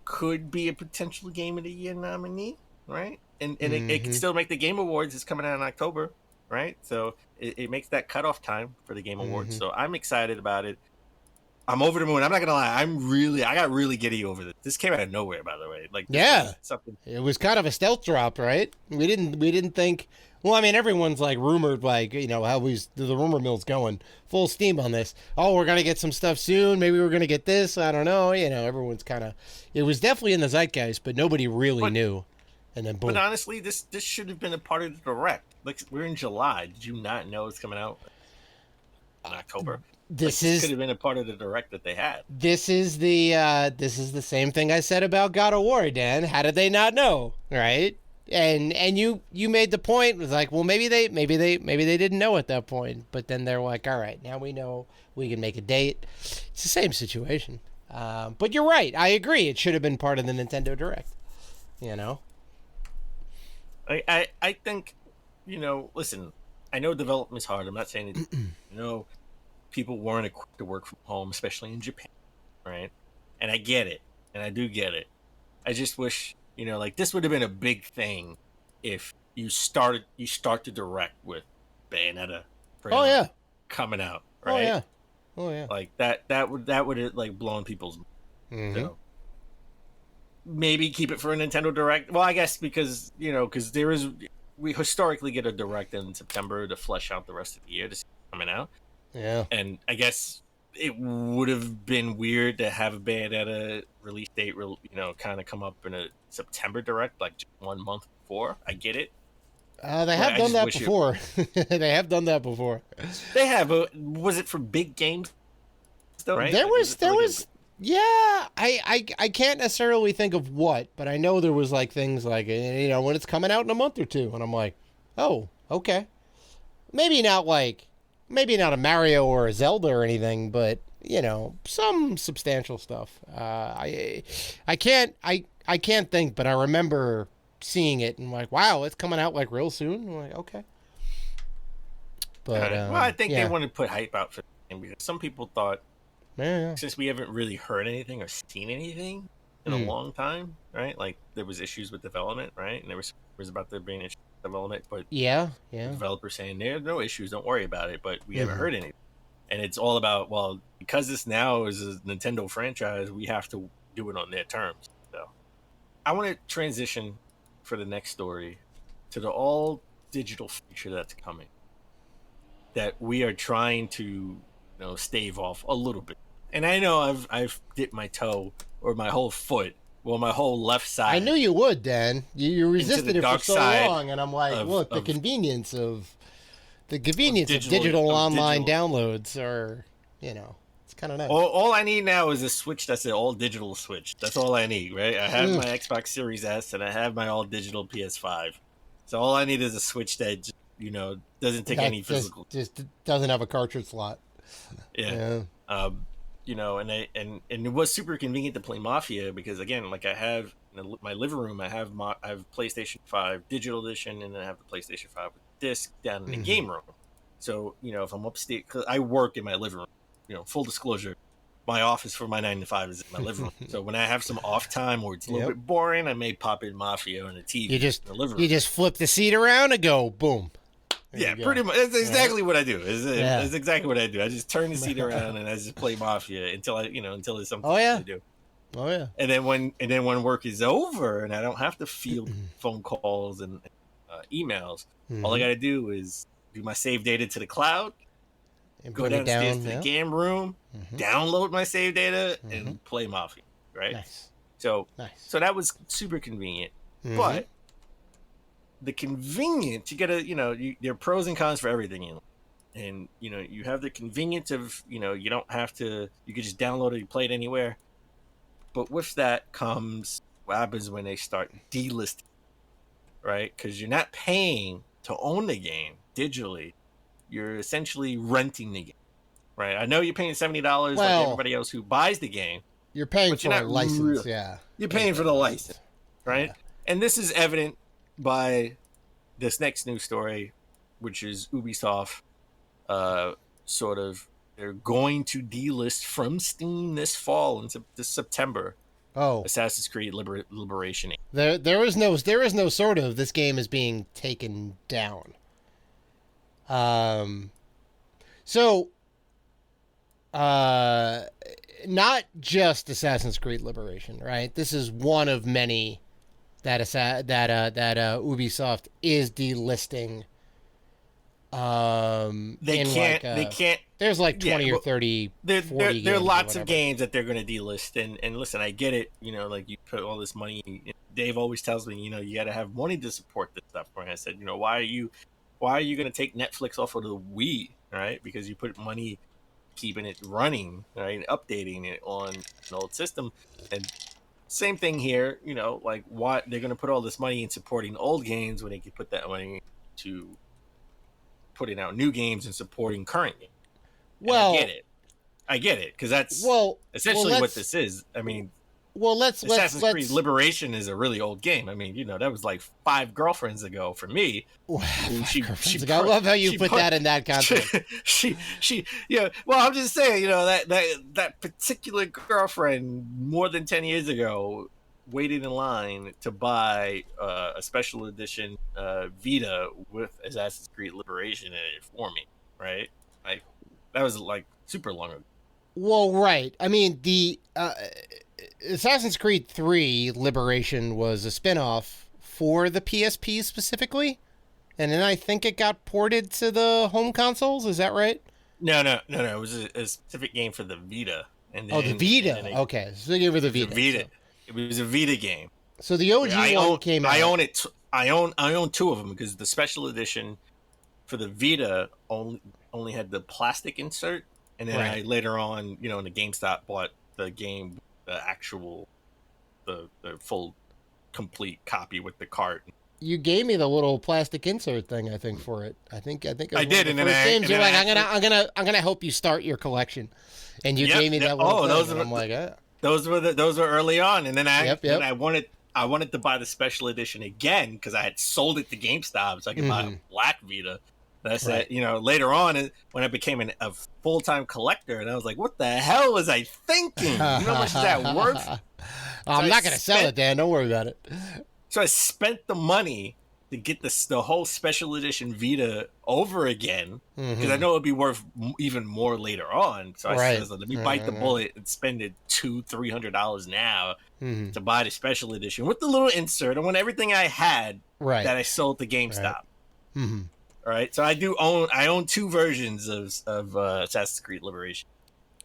could be a potential Game of the Year nominee, right? And it can still make the Game Awards. It's coming out in October, right? So it makes that cutoff time for the Game Awards. So I'm excited about it. I'm over the moon. I'm not gonna lie. I got really giddy over this. This came out of nowhere, by the way. Like, yeah, something. It was kind of a stealth drop, right? We didn't think. Well, I mean, everyone's like rumored, like how the rumor mill's going full steam on this. Oh, we're gonna get some stuff soon. Maybe we're gonna get this. I don't know. Everyone's kind of. It was definitely in the zeitgeist, but nobody really knew. And then boom. But honestly, this should have been a part of the direct. Like, we're in July. Did you not know it's coming out in October? This could have been a part of the direct that they had. This is the same thing I said about God of War, Dan. How did they not know, right? And you made the point. It was like, well, maybe they didn't know at that point. But then they're like, all right, now we know, we can make a date. It's the same situation. But you're right. I agree. It should have been part of the Nintendo Direct. I think, listen, I know development is hard. I'm not saying it. People weren't equipped to work from home, especially in Japan, right? And I get it, and I do get it. I just wish, this would have been a big thing if you start to direct with Bayonetta. Coming out, right? Oh yeah. Like that would have like blown people's. So maybe keep it for a Nintendo Direct. Well, I guess because we historically get a Direct in September to flesh out the rest of the year to see what's coming out. Yeah. And I guess it would have been weird to have a Bayonetta release date, kind of come up in a September Direct, like just 1 month before. I get it. They have done that before. They have done that before. They have. Was it for big games? Though, right? There was. Yeah, I can't necessarily think of what, but I know there was like things like when it's coming out in a month or two, and I'm like, oh, okay, maybe not a Mario or a Zelda or anything, but some substantial stuff. I can't think, but I remember seeing it and like, wow, it's coming out like real soon. I'm like, okay, but I think they want to put hype out for the game because some people thought. Yeah. Since we haven't really heard anything or seen anything in a long time, right? Like there was issues with development, right? And there was about there being issues with development, but the developers saying there are no issues, don't worry about it. But we haven't heard anything, and it's all about because this now is a Nintendo franchise, we have to do it on their terms. So I want to transition for the next story to the all digital feature that's coming, that we are trying to stave off a little bit. And I know I've dipped my toe or my whole foot, my whole left side. I knew you would, Dan. You resisted it for so long, and I'm like, look, the convenience of digital online downloads are, it's kind of nice. All I need now is a Switch that's an all digital Switch. That's all I need, right? I have my Xbox Series S and I have my all digital PS5. So all I need is a Switch that doesn't take any physical. Just doesn't have a cartridge slot. Yeah. And it was super convenient to play Mafia because again, like I have in my living room, I have PlayStation 5 digital edition, and then I have the PlayStation 5 with disc down in the game room. So if I'm upstairs, because I work in my living room, full disclosure, my office for my 9 to 5 is in my living room. So when I have some off time or it's a little bit boring, I may pop in Mafia on the TV. In the living room. You just flip the seat around and go boom. Yeah, pretty much. That's exactly what I do. It's exactly what I do. I just turn the seat around and I just play Mafia until there's something to do. Oh yeah. And then when work is over and I don't have to field phone calls and emails, all I got to do is do my save data to the cloud, and go downstairs to the game room, download my save data, and play Mafia. Right. Nice. So that was super convenient, but. The convenience, you gotta, there are pros and cons for everything, and you have the convenience of, you don't have to, you could just download it, you play it anywhere. But with that comes what happens when they start delisting, right? Because you're not paying to own the game digitally. You're essentially renting the game, right? I know you're paying $70 like Well, everybody else who buys the game, you're paying but for a license, yeah. You're paying for the license, right? Yeah. And this is evident by this next news story, which is Ubisoft. Sort of, they're going to delist from Steam this fall into this September. Oh, Assassin's Creed Liberation. there is no sort of this game is being taken down. So, not just Assassin's Creed Liberation, right? This is one of many that Ubisoft is delisting. They can't. There's like 20 or 30, 40 there are lots or of games that they're going to delist, and listen, I get it. You know, like you put all this money. Dave always tells me, you know, you got to have money to support this stuff. And I said, you know, why are you going to take Netflix off of the Wii, right? Because you put money keeping it running, right, updating it on an old system, and same thing here. You know, like why they're going to put all this money in supporting old games when they could put that money to putting out new games and supporting current games. Well, I get it, because that's essentially what this is. I mean, Assassin's Creed Liberation is a really old game. I mean, you know, that was like 5 girlfriends ago for me. I love how you put that in that context. Yeah. Well, I'm just saying, you know, that particular girlfriend more than 10 years ago waited in line to buy a special edition Vita with Assassin's Creed Liberation in it for me, right? Like that was like super long ago. Well, right. I mean, the Assassin's Creed 3 Liberation was a spin-off for the PSP specifically, and then I think it got ported to the home consoles. Is that right? No. It was a specific game for the Vita. And then, the Vita. Okay, so they gave her the Vita. It was a Vita game. So the OG one came out. I own it. I own 2 of them because the special edition for the Vita only had the plastic insert, and then I later on, you know, in the GameStop bought the game, the actual, the full, complete copy with the cart. You gave me the little plastic insert thing, I think, for it. I think I did, and then games, you're like, I'm gonna help you start your collection, and you gave me that little thing. Those and I'm like, those were early on, and then Yep. I wanted to buy the special edition again because I had sold it to GameStop so I could buy a black Vita. And I said, you know, later on when I became a full-time collector, and I was like, what the hell was I thinking? You know how much is that worth? I'm not gonna sell it, Dan. Don't worry about it. So I spent the money to get the whole special edition Vita over again because I know it'd be worth even more later on. So I said, let me bite the bullet and spend it $200-$300 now to buy the special edition with the little insert. I want everything I had that I sold to GameStop. All right, so I own 2 versions of Assassin's Creed Liberation.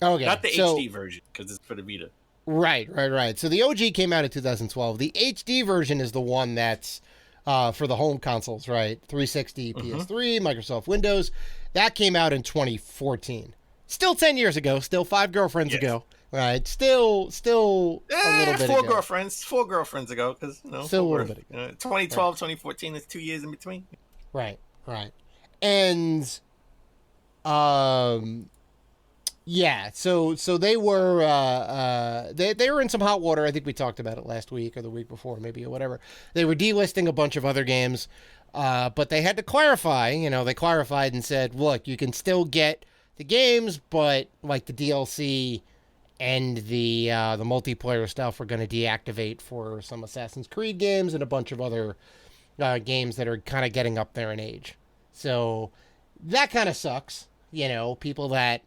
Okay, not the HD version because it's for the Vita. Right. So the OG came out in 2012. The HD version is the one that's for the home consoles, right? 360, PS3, Microsoft Windows. That came out in 2014. Still 10 years ago. Still 5 girlfriends ago. Right. Still a little bit ago. 4 girlfriends ago. Because, you know, still a little bit ago. 2012, 2014 is 2 years in between. Right. And, yeah, so they were they were in some hot water. I think we talked about it last week or the week before, maybe, or whatever. They were delisting a bunch of other games, but they had to clarify. You know, they clarified and said, "Look, you can still get the games, but like the DLC and the multiplayer stuff, we're going to deactivate for some Assassin's Creed games and a bunch of other games that are kind of getting up there in age." So that kind of sucks. You know, people that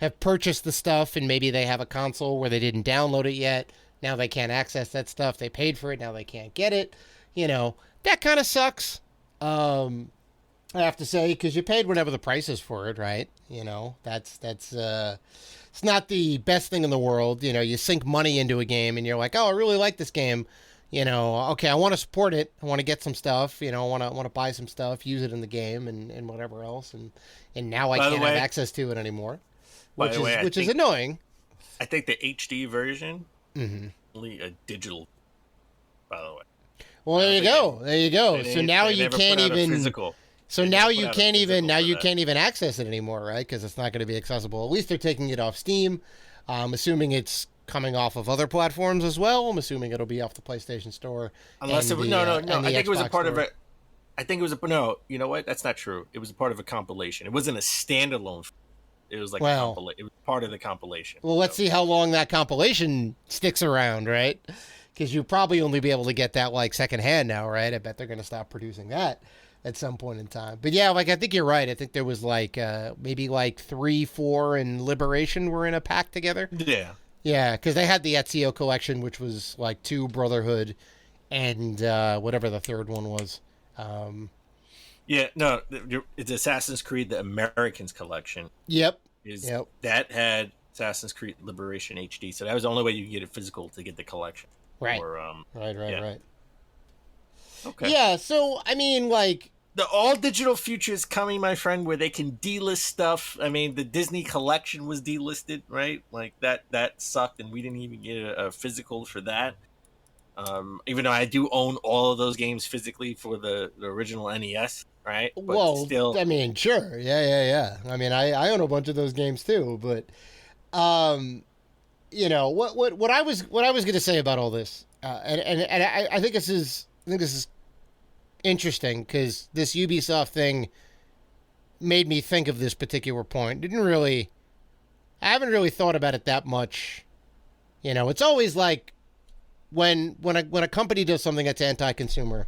have purchased the stuff and maybe they have a console where they didn't download it yet. Now they can't access that stuff. They paid for it. Now they can't get it. You know, that kind of sucks. I have to say, because you paid whatever the price is for it, right? You know, that's it's not the best thing in the world. You know, you sink money into a game and you're like, oh, I really like this game. You know, okay, I want to support it. I want to get some stuff. You know, I want to buy some stuff, use it in the game and whatever else. And now I can't have access to it anymore. Which is annoying. I think the HD version, only a digital by the way. Well, there you go. There you go. So now you can't even. Physical. So now you can't even. Now you can't even access it anymore, right? Because it's not going to be accessible. At least they're taking it off Steam. I'm assuming it's coming off of other platforms as well. I'm assuming it'll be off the PlayStation Store. Unless and it was the, no. and I the think it was a Xbox part of Store. it. I think it was a no. You know what? That's not true. It was a part of a compilation. It wasn't a standalone. It was like it was part of the compilation. Well, let's see how long that compilation sticks around, right? Because you'll probably only be able to get that like secondhand now, right? I bet they're going to stop producing that at some point in time. But yeah, like I think you're right. I think there was like maybe like 3, 4, and Liberation were in a pack together. Yeah. Yeah, because they had the Ezio collection, which was like 2 Brotherhood and whatever the third one was. Yeah, no, it's Assassin's Creed: The Americans Collection. Yep. That had Assassin's Creed Liberation HD, so that was the only way you could get it physical to get the collection. Right. Or, Right. Okay. Yeah, so I mean, like the all digital future is coming, my friend, where they can delist stuff. I mean, the Disney collection was delisted, right? Like that sucked, and we didn't even get a physical for that. Even though I do own all of those games physically for the original NES, right? But well, still, I mean, sure, yeah. I mean, I own a bunch of those games too, but you know what I was going to say about all this, and I think this is interesting because this Ubisoft thing made me think of this particular point. I haven't really thought about it that much. You know, it's always like when a company does something that's anti-consumer,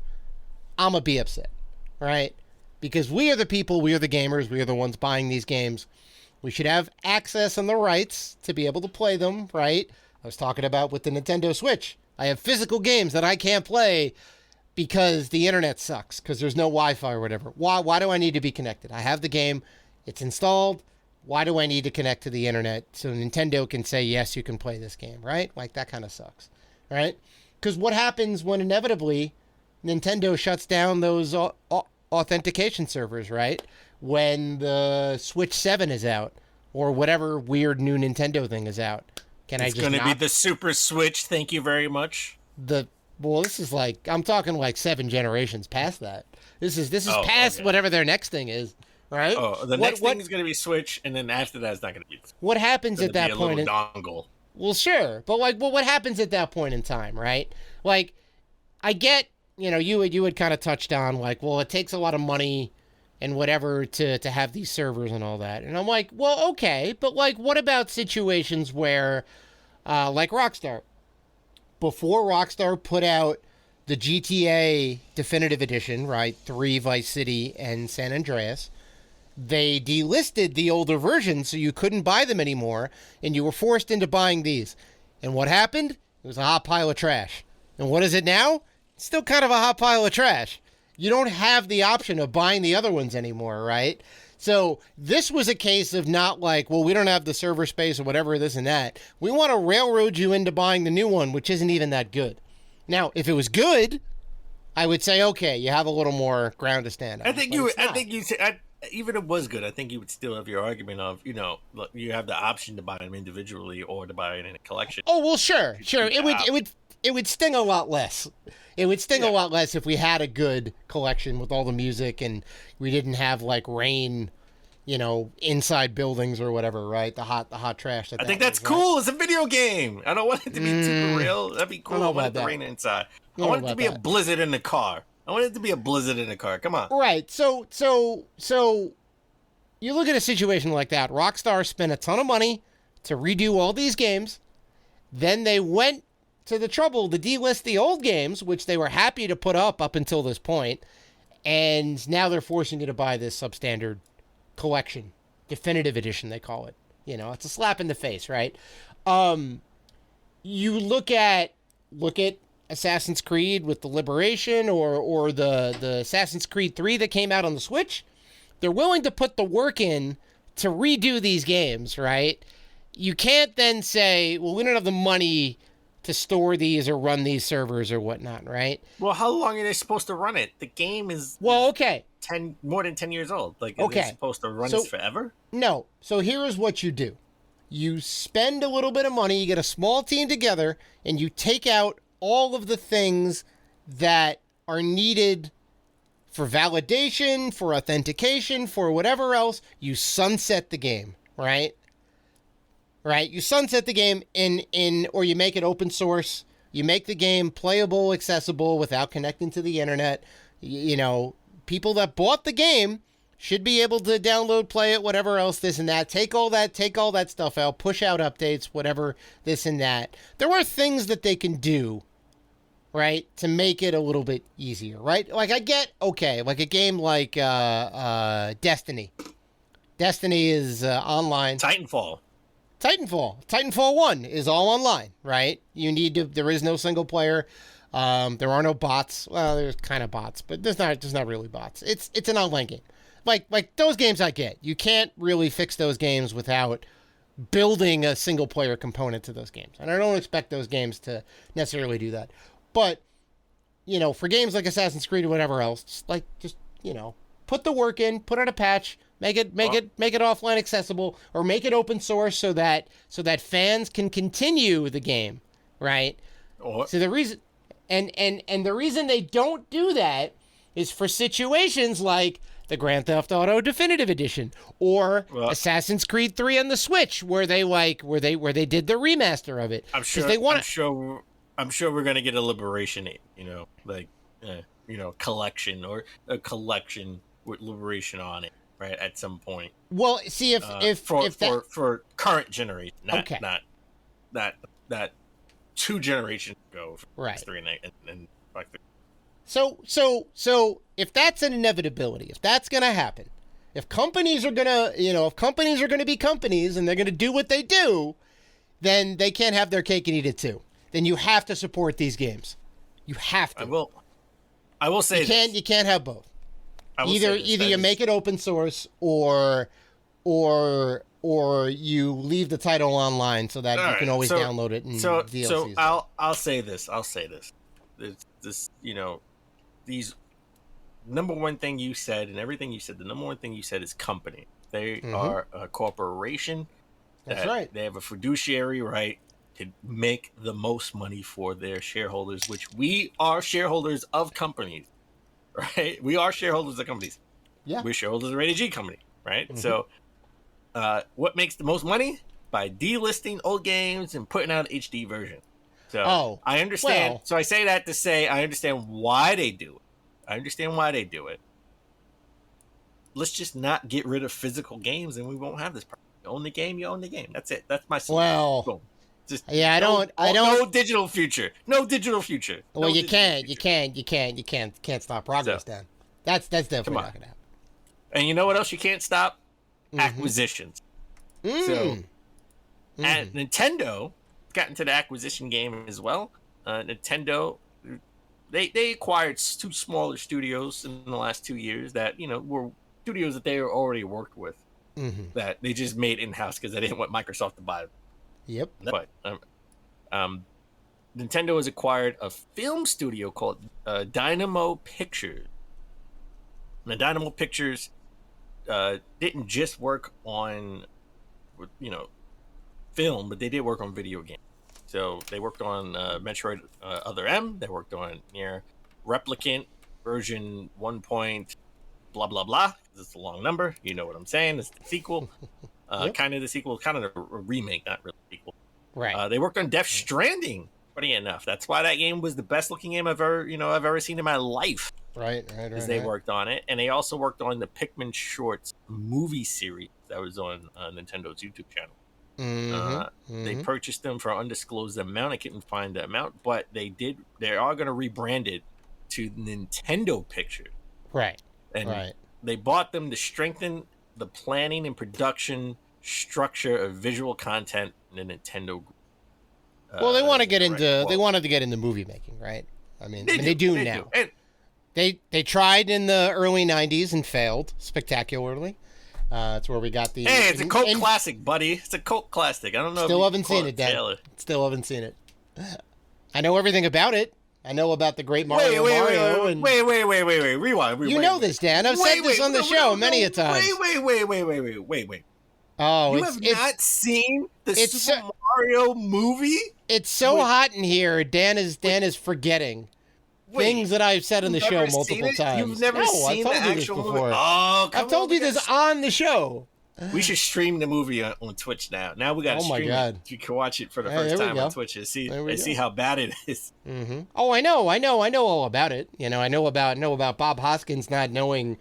I'm gonna be upset, right? Because we are the people, we are the gamers, we are the ones buying these games. We should have access and the rights to be able to play them, right? I was talking about with the Nintendo Switch. I have physical games that I can't play because the internet sucks, because there's no Wi-Fi or whatever. Why do I need to be connected? I have the game, it's installed. Why do I need to connect to the internet so Nintendo can say, yes, you can play this game, right? Like, that kind of sucks, right? Because what happens when inevitably Nintendo shuts down those authentication servers, right? When the Switch 7 is out or whatever weird new Nintendo thing is out. It's going to be the Super Switch. Thank you very much. Well, this is like, I'm talking like 7 generations past that. This is past whatever their next thing is, right? Oh, the next thing is going to be Switch, and then after that, it's not going to be. What happens at that point? Dongle. Well, sure, but like, what happens at that point in time, right? Like, I get, you know, you had kind of touched on like, well, it takes a lot of money and whatever to have these servers and all that, and I'm like, well, okay, but like, what about situations where, like Rockstar? Before Rockstar put out the GTA Definitive Edition, right, 3 Vice City and San Andreas, they delisted the older versions so you couldn't buy them anymore, and you were forced into buying these. And what happened? It was a hot pile of trash. And what is it now? It's still kind of a hot pile of trash. You don't have the option of buying the other ones anymore, right? So this was a case of not like, well, we don't have the server space or whatever, this and that. We want to railroad you into buying the new one, which isn't even that good. Now, if it was good, I would say, okay, you have a little more ground to stand on. Even if it was good, I think you would still have your argument of, you know, look, you have the option to buy them individually or to buy it in a collection. Oh, well, sure. It would sting a lot less. It would sting a lot less if we had a good collection with all the music and we didn't have like rain, you know, inside buildings or whatever, right? The hot trash. I think that's cool. It's a video game. I don't want it to be too real. That'd be cool. I want it to rain inside. I want it to be a blizzard in the car. I want it to be a blizzard in the car. Come on. Right. So you look at a situation like that. Rockstar spent a ton of money to redo all these games. Then they went to the trouble to delist the old games, which they were happy to put up until this point. And now they're forcing you to buy this substandard collection, definitive edition, they call it. You know, it's a slap in the face, right? You look at Assassin's Creed with the Liberation or the Assassin's Creed 3 that came out on the Switch. They're willing to put the work in to redo these games, right? You can't then say, well, we don't have the money to store these or run these servers or whatnot, right? Well, how long are they supposed to run it? The game is okay. More than 10 years old. Like, are they supposed to run this forever? No. So here is what you do. You spend a little bit of money, you get a small team together, and you take out all of the things that are needed for validation, for authentication, for whatever else, you sunset the game, right? Right? You sunset the game or you make it open source. You make the game playable, accessible without connecting to the internet. You know, people that bought the game should be able to download, play it, whatever else, this and that. Take all that stuff out, push out updates, whatever, this and that. There are things that they can do, right, to make it a little bit easier, right? Like, I get, okay, like a game like Destiny. Destiny is online. Titanfall 1 is all online, right? There is no single player. There are no bots. Well, there's kind of bots, but there's not really bots. It's an online game. Like those games I get. You can't really fix those games without building a single player component to those games. And I don't expect those games to necessarily do that. But, you know, for games like Assassin's Creed or whatever else, just you know, put the work in, put out a patch, make it offline accessible, or make it open source so that fans can continue the game, right? So the reason and the reason they don't do that is for situations like the Grand Theft Auto Definitive Edition or Assassin's Creed 3 on the Switch, where they did the remaster of it. I'm sure we're gonna get a Liberation, collection or a collection with Liberation on it, right, at some point. Well, see for current generation, okay. not 2 generations ago, right? 3 and So if that's an inevitability, if that's going to happen, if companies are going to be companies and they're going to do what they do, then they can't have their cake and eat it too. Then you have to support these games. You have to. I will say you can't have both. Either you make it open source or you leave the title online so that you can always download it and DLCs. So I'll say this. This, these number one thing you said and everything you said, the number one thing you said is company. They are a corporation. That's right. They have a fiduciary right to make the most money for their shareholders, which we are shareholders of companies, right? We are shareholders of companies. Yeah. We're shareholders of Rated G company, right? So what makes the most money? By delisting old games and putting out an HD version. So I understand. So I say that to say I understand why they do it. Let's just not get rid of physical games and we won't have this problem. You own the game, you own the game. That's it. That's my solution. Well, boom. Just no digital future. No digital future. Well, you can't stop progress then. That's definitely not going to happen. And you know what else you can't stop? Acquisitions. So at Nintendo got into the acquisition game as well. Nintendo, they acquired 2 smaller studios in the last 2 years that were studios that they already worked with that they just made in house because they didn't want Microsoft to buy them. Yep. But Nintendo has acquired a film studio called Dynamo Pictures. Now, Dynamo Pictures didn't just work on film, but they did work on video games. So they worked on Metroid Other M. They worked on Nier Replicant version 1. Blah blah blah. It's a long number. You know what I'm saying? It's the sequel, kind of the sequel, kind of a remake, not really a sequel. Right. They worked on Death Stranding. Funny enough, that's why that game was the best looking game I've ever seen in my life. Right. Because they worked on it, and they also worked on the Pikmin Shorts movie series that was on Nintendo's YouTube channel. They purchased them for an undisclosed amount. I couldn't find the amount, but they are going to rebrand it to Nintendo Pictures. Right. And they bought them to strengthen the planning and production structure of visual content in the Nintendo group. Well, they want to get into they wanted to get into movie making, right? I mean, they do now. And they tried in the early 90s and failed spectacularly. That's where we got the. Hey, it's a cult classic, buddy. It's a cult classic. I don't know. Still haven't seen it, Dan. Still haven't seen it. I know everything about it. I know about the great Mario. Wait. Rewind. You know this, Dan. I've said this on the show many a time. Wait. Oh, you have not seen the Super Mario movie? It's so hot in here. Dan is forgetting things that I've said on the show multiple times. You've never seen the actual movie? Oh, I've told you this on the show. We should stream the movie on Twitch now. Now we got to stream it. You can watch it for the first time on Twitch and see how bad it is. Mm-hmm. Oh, I know all about it. You know, I know about Bob Hoskins not knowing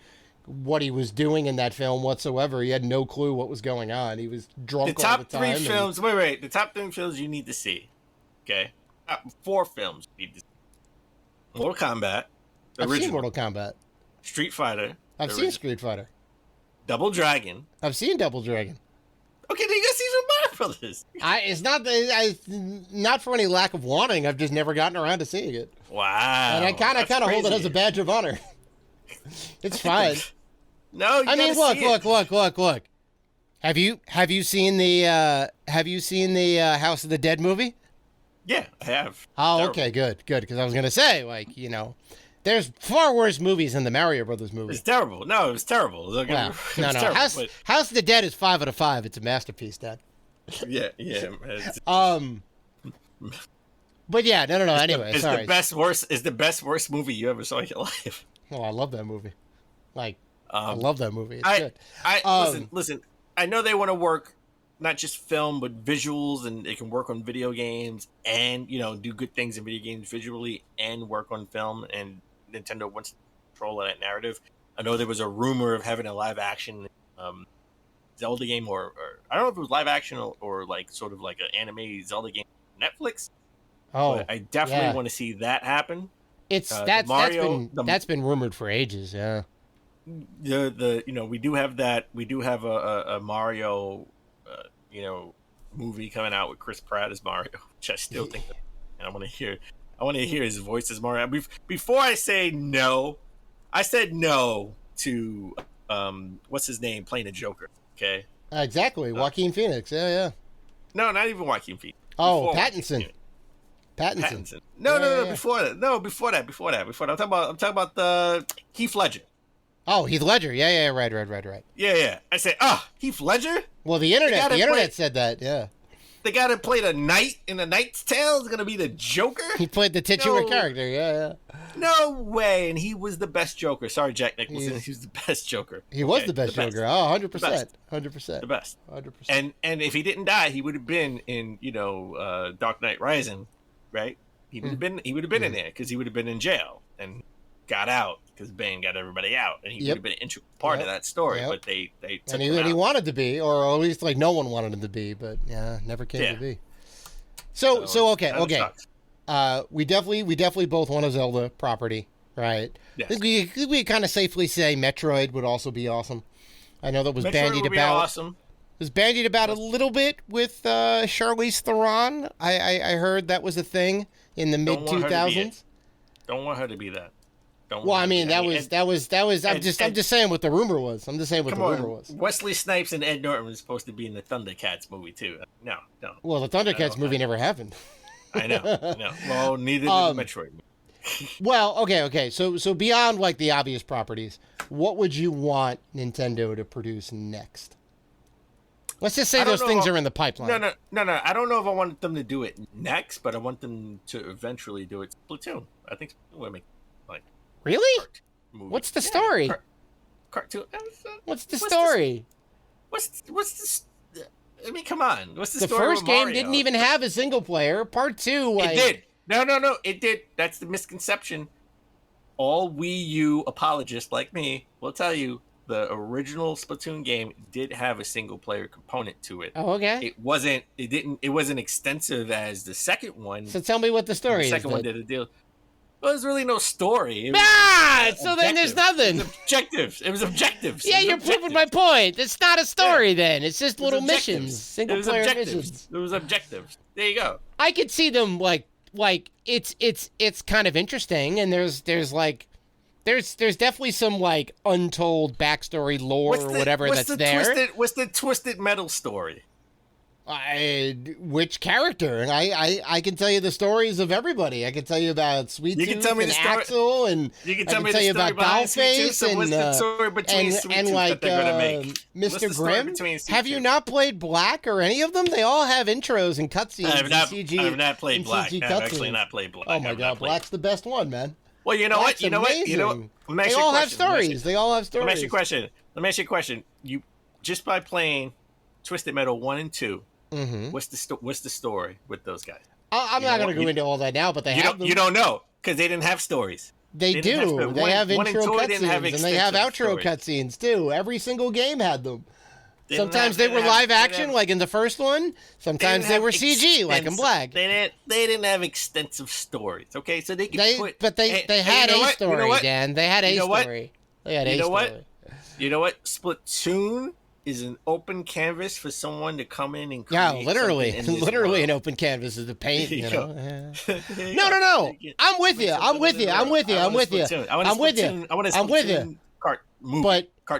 what he was doing in that film whatsoever. He had no clue what was going on. He was drunk all the time. The top 3 films. Wait. The top 3 films you need to see. Okay, 4 films you need to see. Mortal Kombat. I've seen Mortal Kombat. Street Fighter. I've seen Street Fighter. Double Dragon. I've seen Double Dragon. Okay, then you gotta see some Mario Brothers. It's not for any lack of wanting. I've just never gotten around to seeing it. Wow. And I kind of hold it as a badge of honor. It's fine. No, I mean, look. Have you seen the House of the Dead movie? Yeah, I have. Oh, terrible. Okay, good. Because I was gonna say, like, you know, there's far worse movies than the Mario Brothers movie. It's terrible. No, it was terrible. No. Terrible, House of the Dead is 5 out of 5. It's a masterpiece, Dad. Yeah. But yeah, no. Anyway, sorry. It's the best worst movie you ever saw in your life. Oh, I love that movie. Like, I love that movie. It's good. Listen. I know they want to work not just film but visuals, and they can work on video games and do good things in video games visually and work on film. And Nintendo wants to control that narrative. I know there was a rumor of having a live action Zelda game, or I don't know if it was live action or like sort of like an anime Zelda game on Netflix. Oh, but I definitely want to see that happen. That's been rumored for ages. Yeah. We do have that. We do have a Mario, movie coming out with Chris Pratt as Mario, which I still think that, and I want to hear his voice as Mario. Before I say no, I said no to what's his name playing the Joker. Okay. Exactly, Joaquin Phoenix. Yeah. No, not even Joaquin Phoenix. Oh, Pattinson. Pattinson. No. Before that. I'm talking about the Heath Ledger. Oh, Heath Ledger. Yeah. Right. Yeah. I said, Heath Ledger? Well, the internet said that, yeah. The guy that played a knight in The Knight's Tale is going to be the Joker? He played the titular character, yeah. No way. And he was the best Joker. Sorry, Jack Nicholson. He was the best Joker. He was the best Joker. Oh, 100%. 100%. The best. 100%. And if he didn't die, he would have been in, Dark Knight Rising, right? He would have been in there because he would have been in jail and got out because Bane got everybody out, and he would have been an integral part of that story. But they took him out. He wanted to be, or at least like no one wanted him to be, but never came to be. So okay. We definitely both want a Zelda property, right? Yes. I think we kind of safely say Metroid would also be awesome. I know that was Metroid bandied would be about. Awesome. Was bandied about a little bit with Charlize Theron. I heard that was a thing in the mid 2000s. Don't want her to be that. Well, I mean, that was. I'm just saying what the rumor was. Wesley Snipes and Ed Norton was supposed to be in the Thundercats movie too. No. Well, the Thundercats movie never happened. I know. Well, neither did the Metroid movie. Well, okay. So beyond like the obvious properties, what would you want Nintendo to produce next? Let's just say those things are in the pipeline. No. I don't know if I want them to do it next, but I want them to eventually do it. Splatoon. I think Splatoon would make like. Really? What's the story? Cartoon. What's the story? What's this? I mean, come on. What's the story? The first game didn't even have a single player. Part 2, like... It did. No. It did. That's the misconception. All Wii U apologists like me will tell you the original Splatoon game did have a single player component to it. Oh, okay. It wasn't extensive as the second one. So tell me what the story is. The second one did a deal. Well, there's really no story. So then there's nothing. It was objectives. Yeah, you're proving my point. It's not a story then. It's just little missions, single player missions. It was objectives. There you go. I could see them like it's kind of interesting, and there's definitely some like untold backstory lore or whatever that's there. What's the Twisted Metal story? Which character? And I can tell you the stories of everybody. I can tell you about Sweet Tooth and Axel, and you can I can tell you about Dollface and like Mr. Grimm. Have you not played Black or any of them? They all have intros and cutscenes. I have not played Black. I've actually not played Black. Oh my god, Black's the best one, man. Well, you know what? You know what? They all have stories. They all have stories. Let me ask you a question. You just by playing Twisted Metal 1 and 2. Mm-hmm. What's the story with those guys? I'm not going to go into all that now, but they have them. You don't know because they didn't have stories. They do. They have intro cutscenes and they have outro cutscenes too. Every single game had them. Sometimes they were live action, like in the first one. Sometimes they were CG, like in Black. They didn't have extensive stories. Okay, so they had a story, Dan. They had a story. They had a story. You know what? Splatoon is an open canvas for someone to come in and create literally an open canvas is the paint. You know? No. I'm with you. I'm with you. I want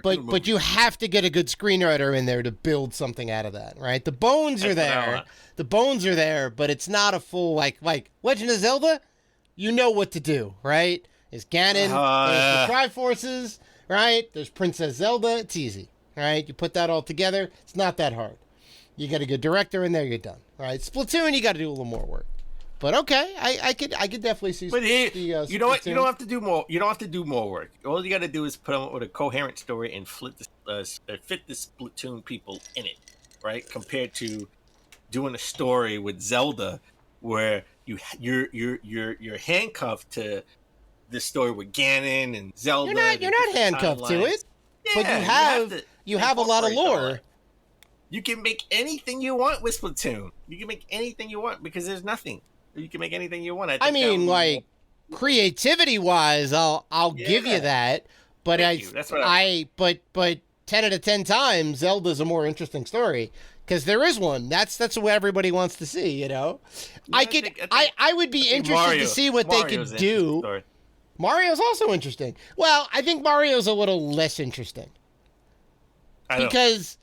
But you have to get a good screenwriter in there to build something out of that, right? The bones are there. The bones are there, but it's not a full like Legend of Zelda. You know what to do, right? There's Ganon, there's the Triforces, right? There's Princess Zelda. It's easy. Right, you put that all together. It's not that hard. You got a good director in there. You're done. Right, Splatoon. You got to do a little more work. But okay, I could definitely see. But you know what? You don't have to do more. You don't have to do more work. All you got to do is put on with a coherent story and fit the Splatoon people in it, right? Compared to doing a story with Zelda, where you're handcuffed to this story with Ganon and Zelda. You're not handcuffed to it. Yeah, but you have a lot of lore. You can make anything you want with Splatoon. You can make anything you want because there's nothing. You can make anything you want. I mean, like creativity-wise, I'll give you that. But but 10 out of 10 times, Zelda's a more interesting story because there is one. That's what everybody wants to see. You know, I would be interested to see what they could do. Mario's also interesting. Well, I think Mario's a little less interesting. Because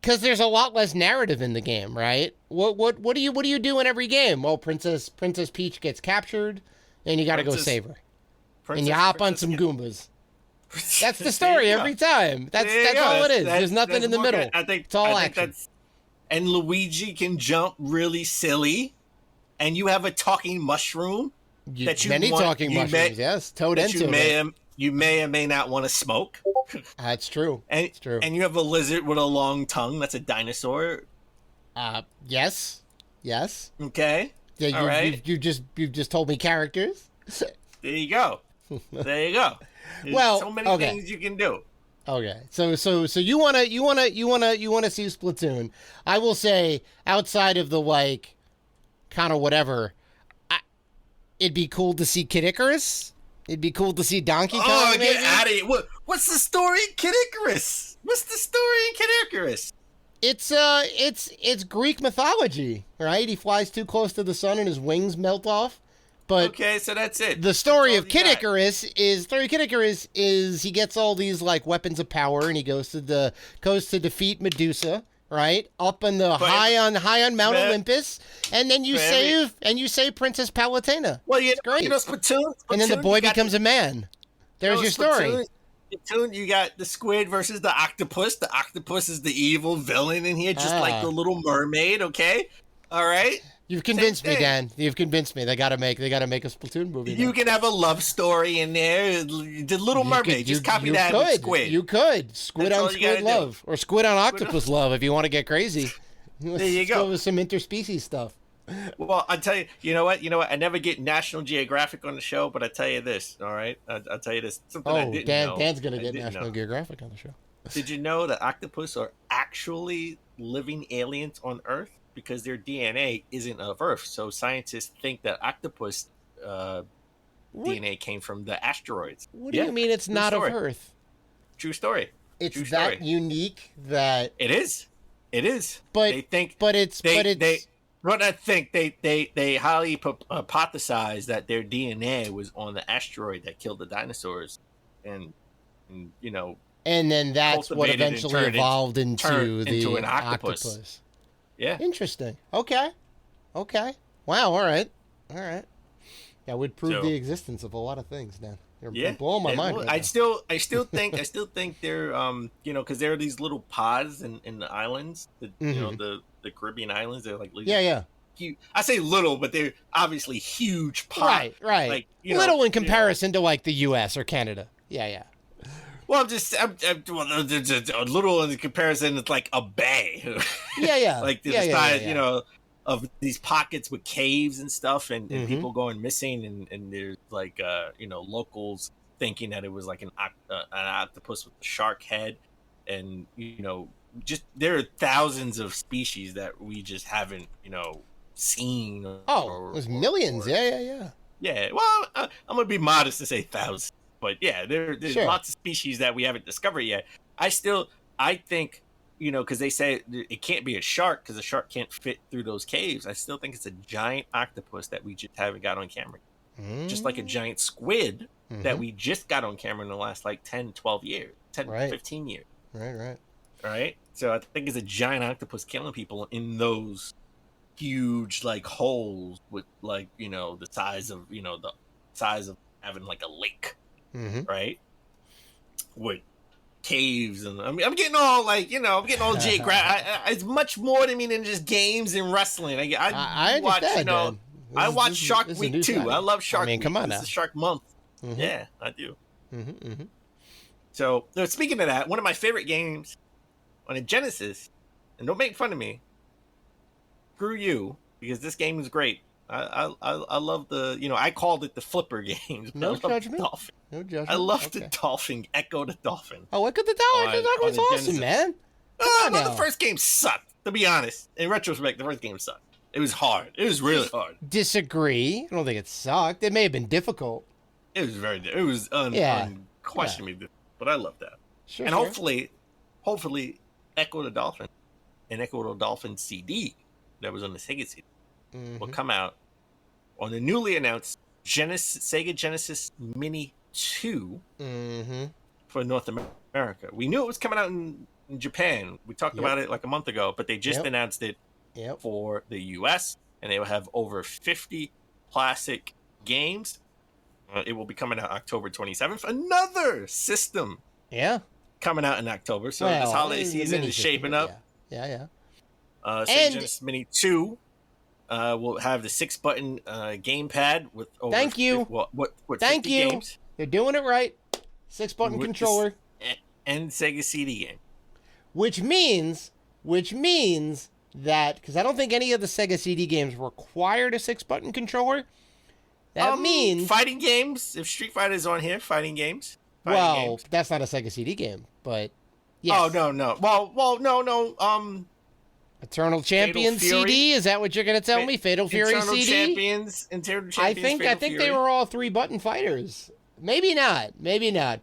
there's a lot less narrative in the game, right? What do you do in every game? Well, Princess Peach gets captured, and you got to go save her, and you hop on some Goombas. That's the story every time. That's all it is. There's nothing in the middle. It's all action. And Luigi can jump really silly, and you have a talking mushroom. Talking mushrooms, yes. Toad into it. You may or may not want to smoke. That's true. It's true. And you have a lizard with a long tongue. That's a dinosaur. Yes. Okay. Yeah. All right. You've just told me characters. There you go. Well, so many things you can do. Okay. So you wanna see Splatoon. I will say outside of the kind of whatever. It'd be cool to see Kid Icarus. It'd be cool to see Donkey Kong. Oh, get out of here! What's the story in Kid Icarus? What's the story in Kid Icarus? It's Greek mythology, right? He flies too close to the sun and his wings melt off. But okay, so that's it. The story of Kid Icarus is he gets all these weapons of power and he goes to defeat Medusa. Right up in the high on Mount Olympus, and then you save Princess Palutena. Well, it's great. Splatoon, and then the boy becomes a man. There's your story. Splatoon, you got the squid versus the octopus. The octopus is the evil villain in here, just like the Little Mermaid. Okay, all right. You've convinced me, Dan. You've convinced me. They gotta make a Splatoon movie. You can have a love story in there. The Little Mermaid. Just copy that with squid. You could squid on squid love, or squid on octopus love if you want to get crazy. There you go. With some interspecies stuff. Well, I tell you, you know what? I never get National Geographic on the show, but I tell you this. All right, I'll tell you this. Something I didn't know. Dan's gonna get National Geographic on the show. Did you know that octopus are actually living aliens on Earth? Because their DNA isn't of Earth. So scientists think that octopus DNA came from the asteroids. What do you mean it's not of Earth? True story. It's that unique that... It is. But they think... They highly hypothesize that their DNA was on the asteroid that killed the dinosaurs. And And then that's what eventually evolved into an octopus. Yeah. Interesting. Okay. Wow. All right. That would prove So- the existence of a lot of things. Now you're Yeah, blowing my mind. well, Right I still think they're because there are these little pods in the islands, the Caribbean islands. They're like yeah. huge. I say little, but they're obviously huge pods. Right. Like Little in comparison to like the U.S. or Canada. Yeah. Well, well, they're just a little in comparison. It's like a bay. Yeah. Like the size, of these pockets with caves and stuff, and people going missing, and there's like locals thinking that it was like an octopus with a shark head, and just there are thousands of species that we just haven't seen. There's millions. Yeah. Yeah. Well, I'm gonna be modest to say thousands, but yeah, there's Sure. lots of species that we haven't discovered yet. I think because they say it can't be a shark because a shark can't fit through those caves. I still think it's a giant octopus that we just haven't got on camera. Just like a giant squid that we just got on camera in the last like 10, 12 years, 15 years. Right. So I think it's a giant octopus killing people in those huge like holes with like, the size of having like a lake. Right. With caves and I'm getting all like I'm getting all geographic. It's much more to me than just games and wrestling. I watch understand, man. I watch Shark this is a Week new too. side. I love Shark Week. Come on This now. is Shark Month. Yeah, I do. So speaking of that, one of my favorite games on a Genesis, and don't make fun of me. Screw you, because this game is great. I love the I called it the flipper games. No I love the judgment. Dolphin. No judgment. I love Okay. the Dolphin. Echo the Dolphin. Oh, look at the Dolphin. On- That was on the awesome, Genesis. man. Oh, no, now. the first game sucked. To be honest, in retrospect, the first game sucked. It was hard. It was really hard. Disagree. I don't think it sucked. It may have been difficult. It was it was unquestionably difficult, but I love that. Sure. And hopefully, Echo the Dolphin and Echo the Dolphin CD that was on the Sega CD will come out on the newly announced Sega Genesis Mini 2 for North America. We knew it was coming out in Japan. We talked about it like a month ago, but they just announced it for the US, and they will have over 50 classic games. It will be coming out October 27th. Another system coming out in October. So this holiday season is shaping up. Yeah. Sega Genesis Mini 2 will have the 6-button gamepad with over Thank you. 50 games. They're doing it right. 6-button With controller. And Sega CD game. Which means that, because I don't think any of the Sega CD games required a 6-button controller. That means fighting games. If Street Fighter is on here, fighting games. Games. That's not a Sega CD game, but yes. Oh no. Well, no. Eternal Champions CD. Is that what you're gonna tell me? Fatal Fury Eternal CD. Champions. I think they were all 3-button fighters. Maybe not.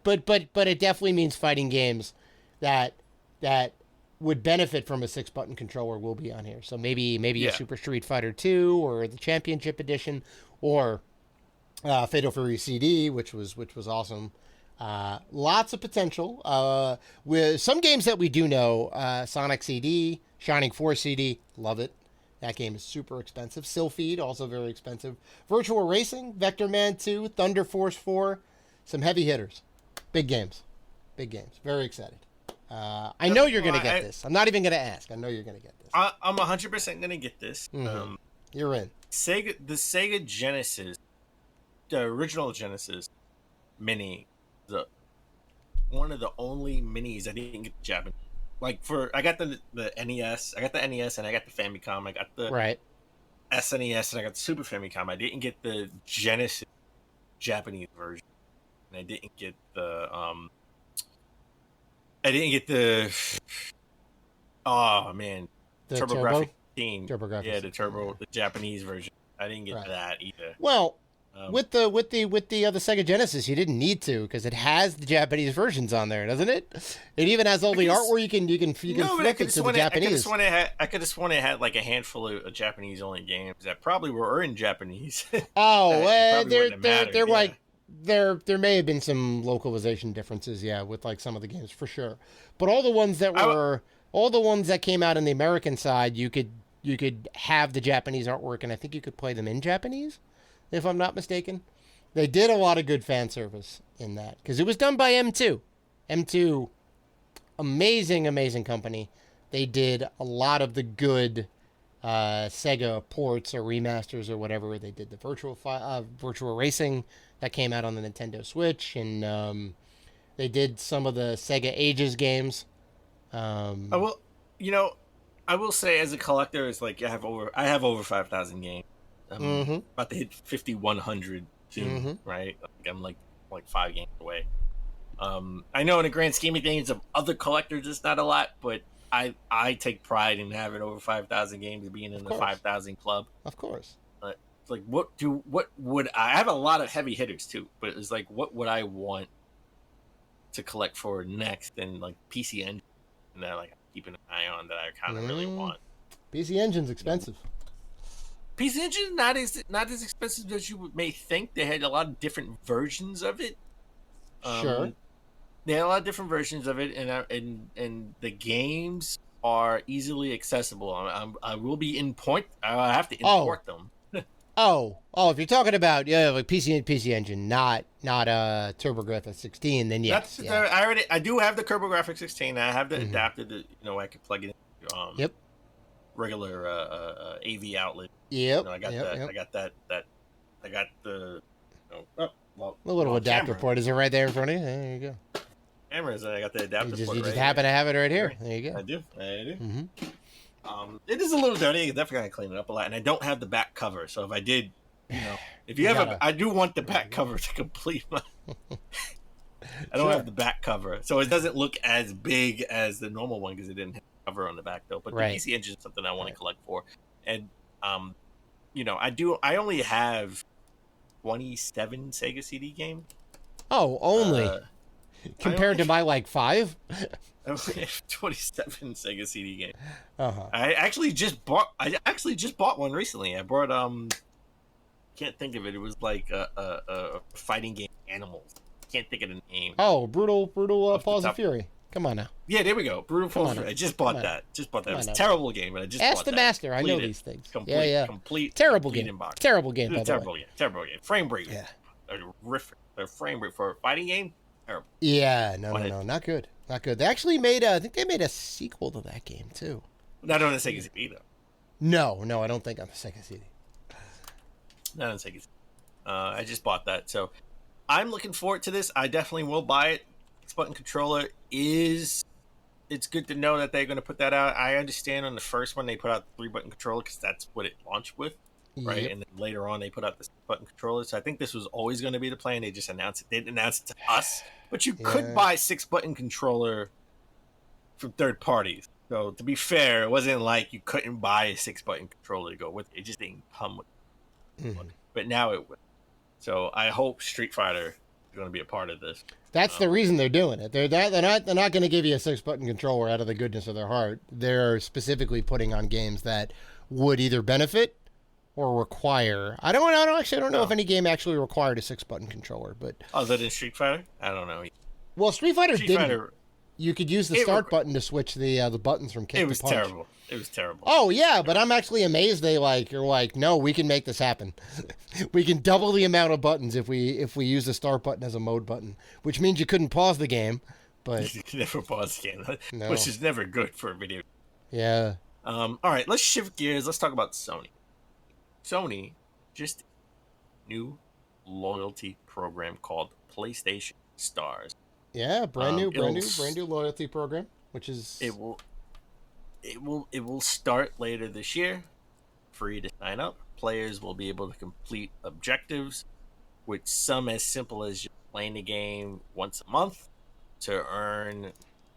But it definitely means fighting games that would benefit from a 6-button controller will be on here. So maybe a Super Street Fighter 2 or the Championship Edition or Fatal Fury CD, which was awesome. Lots of potential. With some games that we do know, Sonic CD, Shining Force CD, love it. That game is super expensive. Sylpheed, also very expensive. Virtual Racing, Vector Man 2, Thunder Force 4, some heavy hitters. Big games. Very excited. I know you're going to get this. I'm not even going to ask. I know you're going to get this. I'm 100% going to get this. You're in. The Sega Genesis, the original Genesis Mini, one of the only minis I didn't get Japanese. Like I got the NES, I got the NES, and I got the Famicom. I got the SNES, and I got the Super Famicom. I didn't get the Genesis Japanese version, and I didn't get the oh man, The TurboGrafx 15. TurboGrafx. Yeah, the Japanese version. I didn't get that either. Well, with the other Sega Genesis, you didn't need to because it has the Japanese versions on there, doesn't it? It even has all the art where you can flip it to the Japanese. I could have sworn it had like a handful of Japanese only games that probably were in Japanese. Oh, they're like there may have been some localization differences, with like some of the games for sure. But all the ones that came out on the American side, you could have the Japanese artwork, and I think you could play them in Japanese, if I'm not mistaken. They did a lot of good fan service in that because it was done by M2. M2, amazing company. They did a lot of the good Sega ports or remasters or whatever. They did the virtual racing that came out on the Nintendo Switch, and they did some of the Sega Ages games. I will say as a collector, it's like I have over 5,000 games. I'm about to hit 5,100 soon, right? Like I'm like 5 games away. I know in the grand scheme of things of other collectors, it's not a lot, but I take pride in having over 5,000 games and being in the 5,000 club. Of course. Like what would I have a lot of heavy hitters too, but it's like what would I want to collect for next, and like PC Engine that like I'm keeping an eye on that I kind of really want. PC Engine's expensive. PC Engine not as expensive as you may think. They had a lot of different versions of it. Sure. They had a lot of different versions of it, and the games are easily accessible. I will be I have to import them. If you're talking about like PC Engine, not TurboGrafx 16, then yes. I do have the TurboGrafx 16. I have the adapter that I can plug it in. Regular AV outlet. Yep. I got that. Yep. I got the. The little adapter port is it right there in front of you? There you go. Cameras. I got the adapter port. You just happen to have it right here. There you go. I do. It is a little dirty. I definitely gotta clean it up a lot, and I don't have the back cover. So if I did, if you have I do want the back cover to complete my. I don't have the back cover, so it doesn't look as big as the normal one because it didn't have a cover on the back though. But the PC Engine is something I want to collect for, and I only have 27 Sega CD games. Oh, only compared to my like 5. I only have 27 Sega CD games. Uh-huh. I actually just bought one recently. I bought can't think of it. It was like a fighting game, Animals. Can't think of the name. Oh, brutal Paws of Fury. Come on now. Yeah, there we go. Brutal Paws of Fury. I just bought that. It was a terrible game, but I just Ask bought the that. master. I know these things. Complete. Terrible game. Inbox. Terrible game. Terrible game. Frame rate. Yeah. A frame rate for a fighting game. Terrible. Yeah. No. Not good. Not good. They actually made I think they made a sequel to that game too. Not on the Sega CD though. No, I don't think on the Sega CD. Not on the Sega CD. I just bought that, so I'm looking forward to this. I definitely will buy it. X-Button controller it's good to know that they're going to put that out. I understand on the first one they put out the 3-button controller because that's what it launched with, right? Yep. And then later on they put out the 6-button controller. So I think this was always going to be the plan. They just announced it. They didn't announce it to us, but you could buy a 6-button controller from third parties. So to be fair, it wasn't like you couldn't buy a 6-button controller to go with it. It just didn't come with it. But now it will. So I hope Street Fighter is going to be a part of this. That's the reason they're doing it. They're not going to give you a 6-button controller out of the goodness of their heart. They're specifically putting on games that would either benefit or require. I don't know if any game actually required a 6-button controller, but other than Street Fighter, I don't know. Well, Street Fighter didn't. You could use the start button to switch the buttons from kick to punch. Terrible. It was terrible. Oh yeah, but I'm actually amazed you're like, no, we can make this happen. We can double the amount of buttons if we use the start button as a mode button, which means you couldn't pause the game. But you can never pause the game, no. Which is never good for a video. Yeah. All right, let's shift gears. Let's talk about Sony. Sony just new loyalty program called PlayStation Stars. Yeah, brand new loyalty program, which is it will start later this year. Free to sign up. Players will be able to complete objectives, with some as simple as just playing the game once a month to earn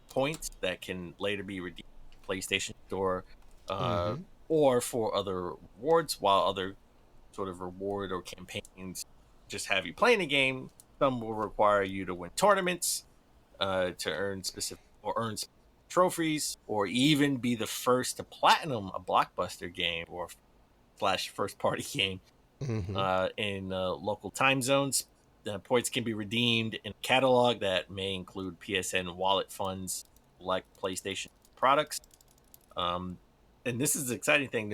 points that can later be redeemed at the PlayStation Store or for other rewards, while other sort of reward or campaigns just have you playing the game. Some will require you to win tournaments to earn trophies, or even be the first to platinum a blockbuster game or / first party game in local time zones. Points can be redeemed in a catalog that may include PSN wallet funds like PlayStation products. and this is the exciting thing.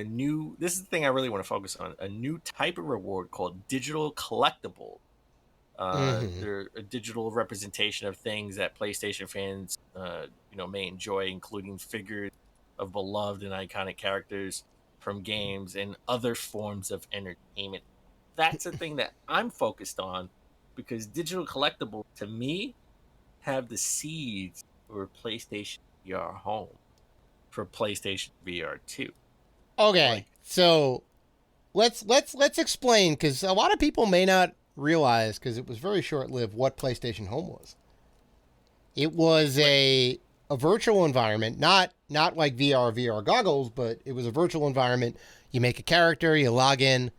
This is the thing I really want to focus on. A new type of reward called digital collectible. They're a digital representation of things that PlayStation fans, may enjoy, including figures of beloved and iconic characters from games and other forms of entertainment. That's the thing that I'm focused on, because digital collectibles, to me, have the seeds for PlayStation VR Home for PlayStation VR 2. Okay, so let's explain, because a lot of people may not realize, because it was very short-lived, what PlayStation Home was. It was a virtual environment, not like VR goggles, but it was a virtual environment. You make a character, you log in,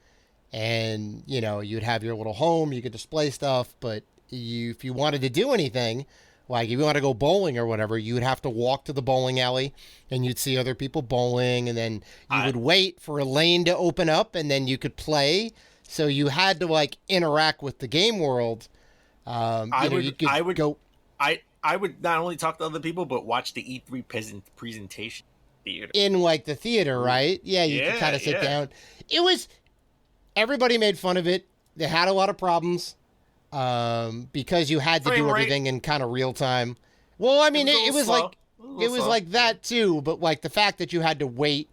and you'd have your little home. You could display stuff, but if you wanted to do anything, like if you want to go bowling or whatever, you would have to walk to the bowling alley, and you'd see other people bowling, and then you would wait for a lane to open up, and then you could play. So you had to interact with the game world. I would not only talk to other people, but watch the E3 presentation theater. In the theater, right? Yeah, you could kind of sit down. Everybody made fun of it. They had a lot of problems because you had to do everything in kind of real time. Well, I mean, it was like that too, but the fact that you had to wait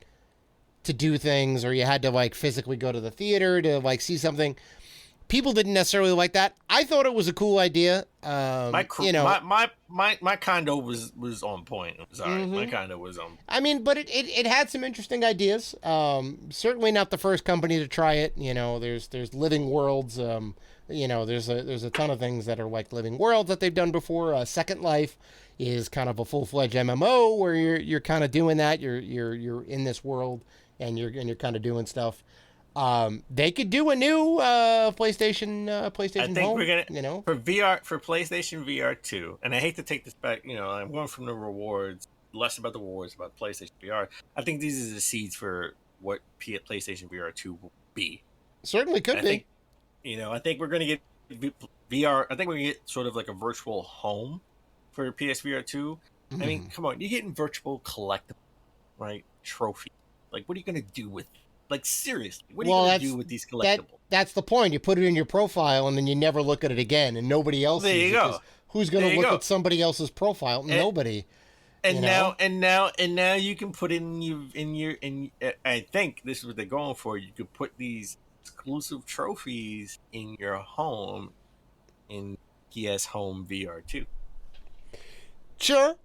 to do things, or you had to physically go to the theater to see something. People didn't necessarily like that. I thought it was a cool idea. My condo was on point. It was all right. My condo was on. I mean, but it had some interesting ideas. Certainly not the first company to try it. There's Living Worlds. There's a ton of things that are like Living Worlds that they've done before. Second Life is kind of a full-fledged MMO where you're kind of doing that. You're in this world and you're kind of doing stuff. They could do a new PlayStation I think Home, we're gonna for PlayStation VR 2. And I hate to take this back. I'm going from the rewards, less about the rewards, about PlayStation VR. I think these are the seeds for what PlayStation VR 2 will be. Certainly could be. I think we're gonna get VR. I think we're gonna get sort of like a virtual home for PSVR 2. I mean, come on, you're getting virtual collectible, right? Trophy. What are you gonna do with it? Seriously, what are you going to do with these collectibles? That's the point. You put it in your profile, and then you never look at it again, and nobody else there sees you it. Go. Who's going to look at somebody else's profile? Nobody. And now you can put in I think this is what they're going for. You could put these exclusive trophies in your home in PS Home VR 2. Sure.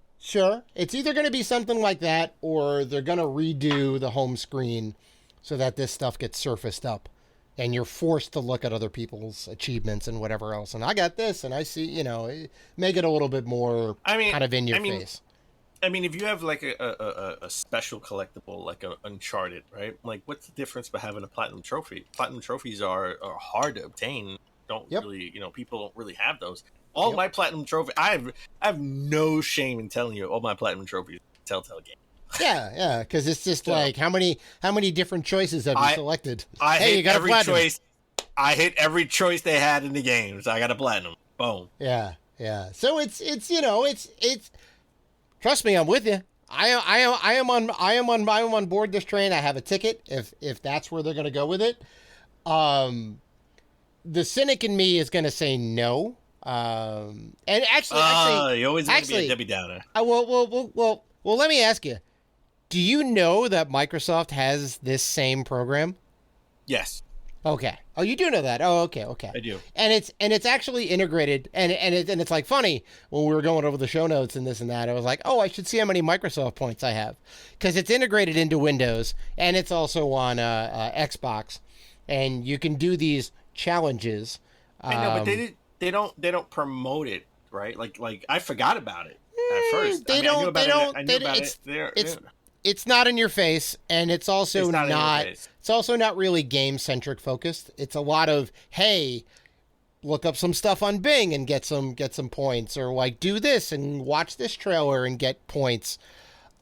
It's either going to be something like that, or they're going to redo the home screen so that this stuff gets surfaced up and you're forced to look at other people's achievements and whatever else. And I got this, and I see, make it a little bit more kind of in your face. I mean, if you have a special collectible, like a Uncharted, right? What's the difference by having a platinum trophy? Platinum trophies are hard to obtain. People don't really have those. All my platinum trophy, I have no shame in telling you, all my platinum trophies are Telltale games. Yeah, because it's just how many different choices have you selected? You got every choice. I hit every choice they had in the game, so I got a platinum. Boom. Yeah. So it's trust me, I'm with you. I am on board this train. I have a ticket if that's where they're going to go with it. The cynic in me is going to say no. And actually, you always going to be a Debbie Downer. Well, let me ask you. Do you know that Microsoft has this same program? Yes. Okay. Oh, you do know that. Oh, okay. I do. And it's actually integrated, and it's funny when we were going over the show notes and this and that. I was like, oh, I should see how many Microsoft points I have, because it's integrated into Windows and it's also on Xbox, and you can do these challenges. I know, but they don't promote it, right? Like I forgot about it at first. I knew about it. It's not in your face, and it's also it's also not really game-centric focused. It's a lot of, hey, look up some stuff on Bing and get some points, or do this and watch this trailer and get points.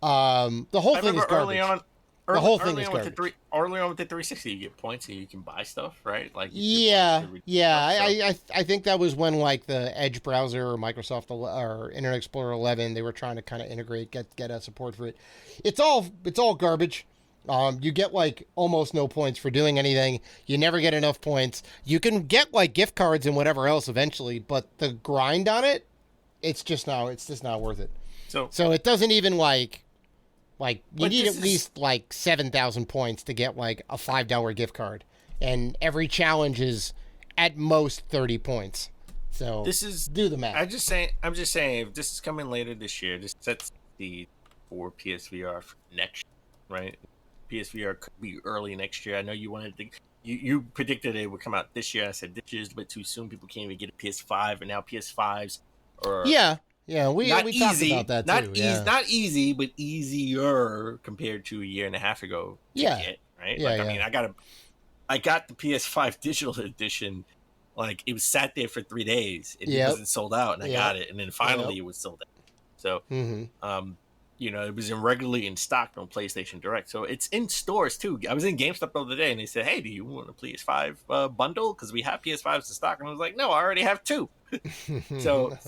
The whole thing is garbage. The whole thing is garbage. Early on with the 360, you get points and you can buy stuff, right? I think that was when the Edge browser or Microsoft or Internet Explorer 11, they were trying to kind of integrate, get support for it. It's all garbage. You get like almost no points for doing anything. You never get enough points. You can get like gift cards and whatever else eventually, but the grind on it, it's just not worth it. So it doesn't even like you need at least like 7,000 points to get like a $5 gift card, and every challenge is at most 30 points. So do the math. I'm just saying if this is coming later this year, this sets the for PSVR for next year, right? PSVR could be early next year. I know you wanted to. You predicted it would come out this year. I said this year's a bit too soon. People can't even get a PS5, and now PS5s are we talked about that too. Not easy, but easier compared to a year and a half ago. Get, right? I mean, I got the PS5 digital edition. Like it was sat there for 3 days. It wasn't sold out, and I got it, and then finally it was sold out. So, it was regularly in stock on PlayStation Direct. So it's in stores too. I was in GameStop the other day, and they said, "Hey, do you want a PS5 bundle? Because we have PS5s in stock." And I was like, "No, I already have 2." so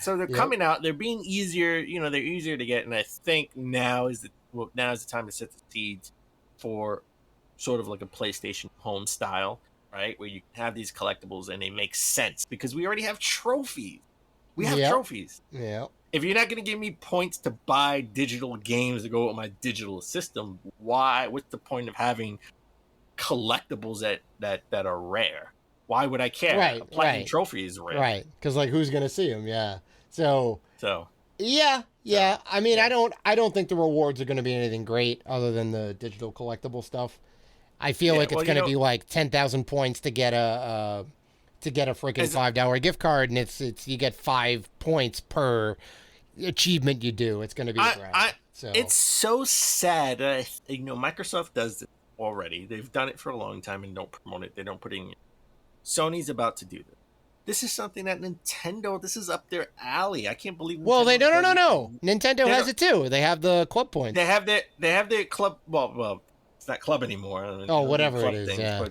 they're coming out. They're being easier. They're easier to get, and I think now is the time to set the seeds for sort of like a PlayStation home style, right? Where you can have these collectibles and they make sense because we already have trophies. We have trophies. Yeah. If you're not going to give me points to buy digital games to go with my digital system, what's the point of having collectibles that are rare? Why would I care? Right, a platinum trophy is rare. Right. Because like who's going to see them? Yeah. So yeah. I mean, I don't think the rewards are going to be anything great other than the digital collectible stuff. I feel like it's going to be like 10,000 points to get a freaking $5 gift card, and it's you get 5 points per achievement you do. It's going to be a grind. So it's so sad. Microsoft does it already. They've done it for a long time and don't promote it. They don't put it in. Sony's about to do this. This is something that Nintendo. This is up their alley. I can't believe. Well, no. Nintendo has it too. They have the club points. They have their club. Well, it's not club anymore. Whatever it is. Things,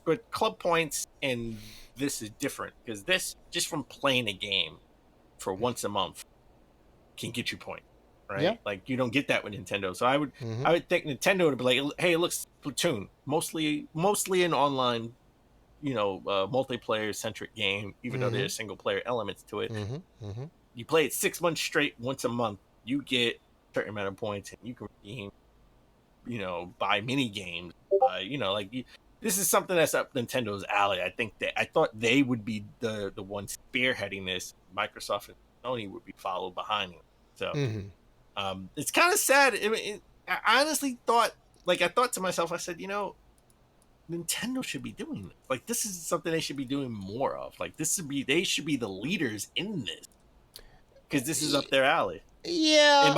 but club points and this is different because this just from playing a game for once a month can get you points, right? Yeah. Like you don't get that with Nintendo. So I would think Nintendo would be like, hey, look, Splatoon, mostly an online, multiplayer centric game, even though there's single player elements to it. You play it 6 months straight, once a month, you get a certain amount of points, and you can redeem, buy mini games, this is something that's up Nintendo's alley. I thought they would be the one spearheading this. Microsoft and Sony would be followed behind them. So it's kind of sad. I honestly thought to myself, I said, Nintendo should be doing this. Like this is something they should be doing more of. Like they should be the leaders in this because this is up their alley. Yeah, in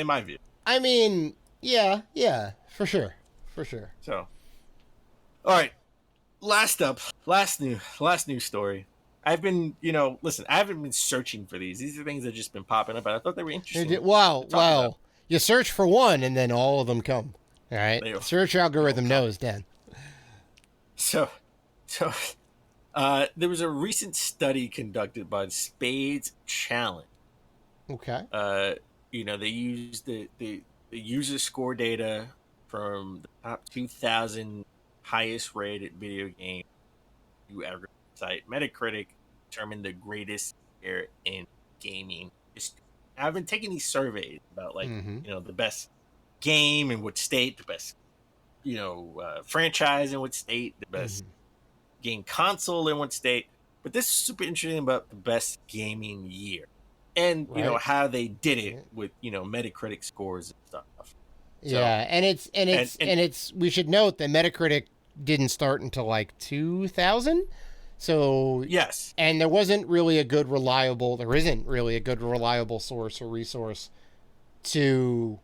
my view. I mean, yeah, for sure. So. All right, last news story. I've been, listen, I haven't been searching for these. These are things that have just been popping up, but I thought they were interesting. Wow. You search for one, and then all of them come. All right, search algorithm knows, Dan. So, there was a recent study conducted by the Spades Challenge. Okay. They used the user score data from the top 2,000 highest rated video game aggregate site Metacritic determined the greatest share in gaming history. I've been taking these surveys about the best game in what state, the best franchise in what state, the best game console in what state. But this is super interesting about the best gaming year and how they did it with Metacritic scores and stuff. So, and it's we should note that Metacritic didn't start until like 2000. So yes, and there isn't really a good reliable source or resource to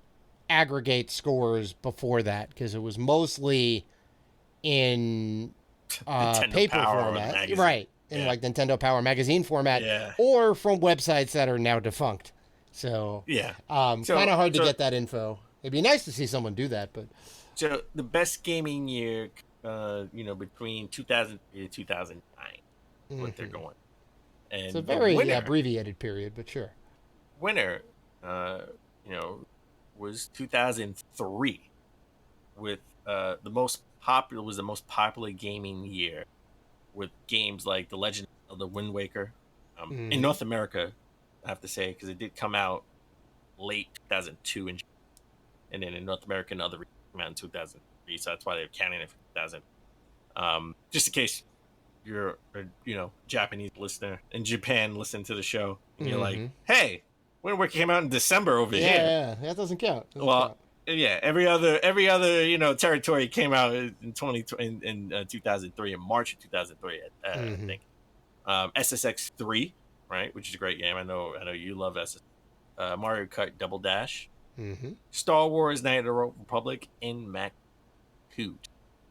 aggregate scores before that because it was mostly in paper format, right? In like Nintendo Power Magazine format, or from websites that are now defunct. So kind of hard to get that info. It'd be nice to see someone do that, but so the best gaming year, between 2003 to 2009, is what they're going. And it's a very abbreviated period, but sure. Winner, was 2003, with the most popular gaming year, with games like The Legend of the Wind Waker, in North America, I have to say, because it did come out late 2002, and then in North America and other regions came out in 2003, so that's why they're counting it for 2000. Just in case you're a Japanese listener in Japan, listen to the show, and you're like, hey, Wind Waker came out in December over here. Yeah, that doesn't count. Yeah, every other territory came out in 2003, in March of 2003, I think. SSX 3, right, which is a great game. I know you love SSX. Mario Kart Double Dash, Star Wars Knight of the Republic, and Max 2.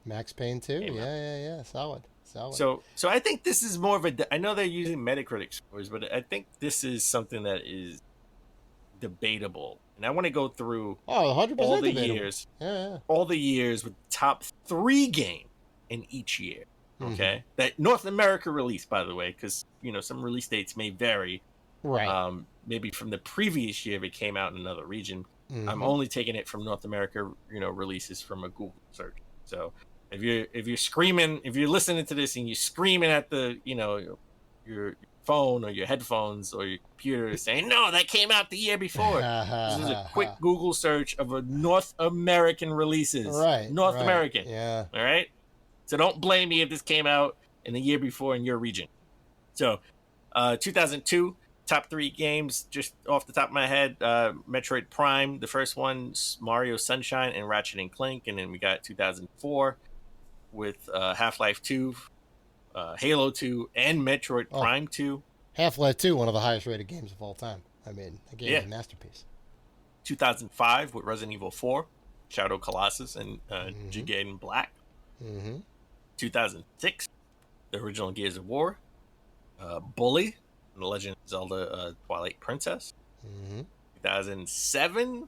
Max Payne 2? Yeah. Solid. So I think this is more of I know they're using Metacritic scores, but I think this is something that is debatable. And I want to go through 100% all the debatable. years. Yeah. All the years with top 3 games in each year. Okay? That North America released, by the way, because some release dates may vary. Right. Maybe from the previous year if it came out in another region. I'm only taking it from North America, releases from a Google search. So if you're screaming, if you're listening to this and you're screaming at the your phone or your headphones or your computer saying, no, that came out the year before. This is a quick Google search of a North American releases. Right. North American. Yeah. All right. So don't blame me if this came out in the year before in your region. So 2002, top 3 games, just off the top of my head, Metroid Prime, the first one, Mario Sunshine, and Ratchet and Clank. And then we got 2004 with Half-Life 2, Halo 2, and Metroid Prime 2. Half-Life 2, one of the highest rated games of all time. I mean, a game is a masterpiece. 2005 with Resident Evil 4, Shadow Colossus, and Jigaiden Black. 2006, the original Gears of War, Bully, and The Legend of Zelda Twilight Princess. 2007,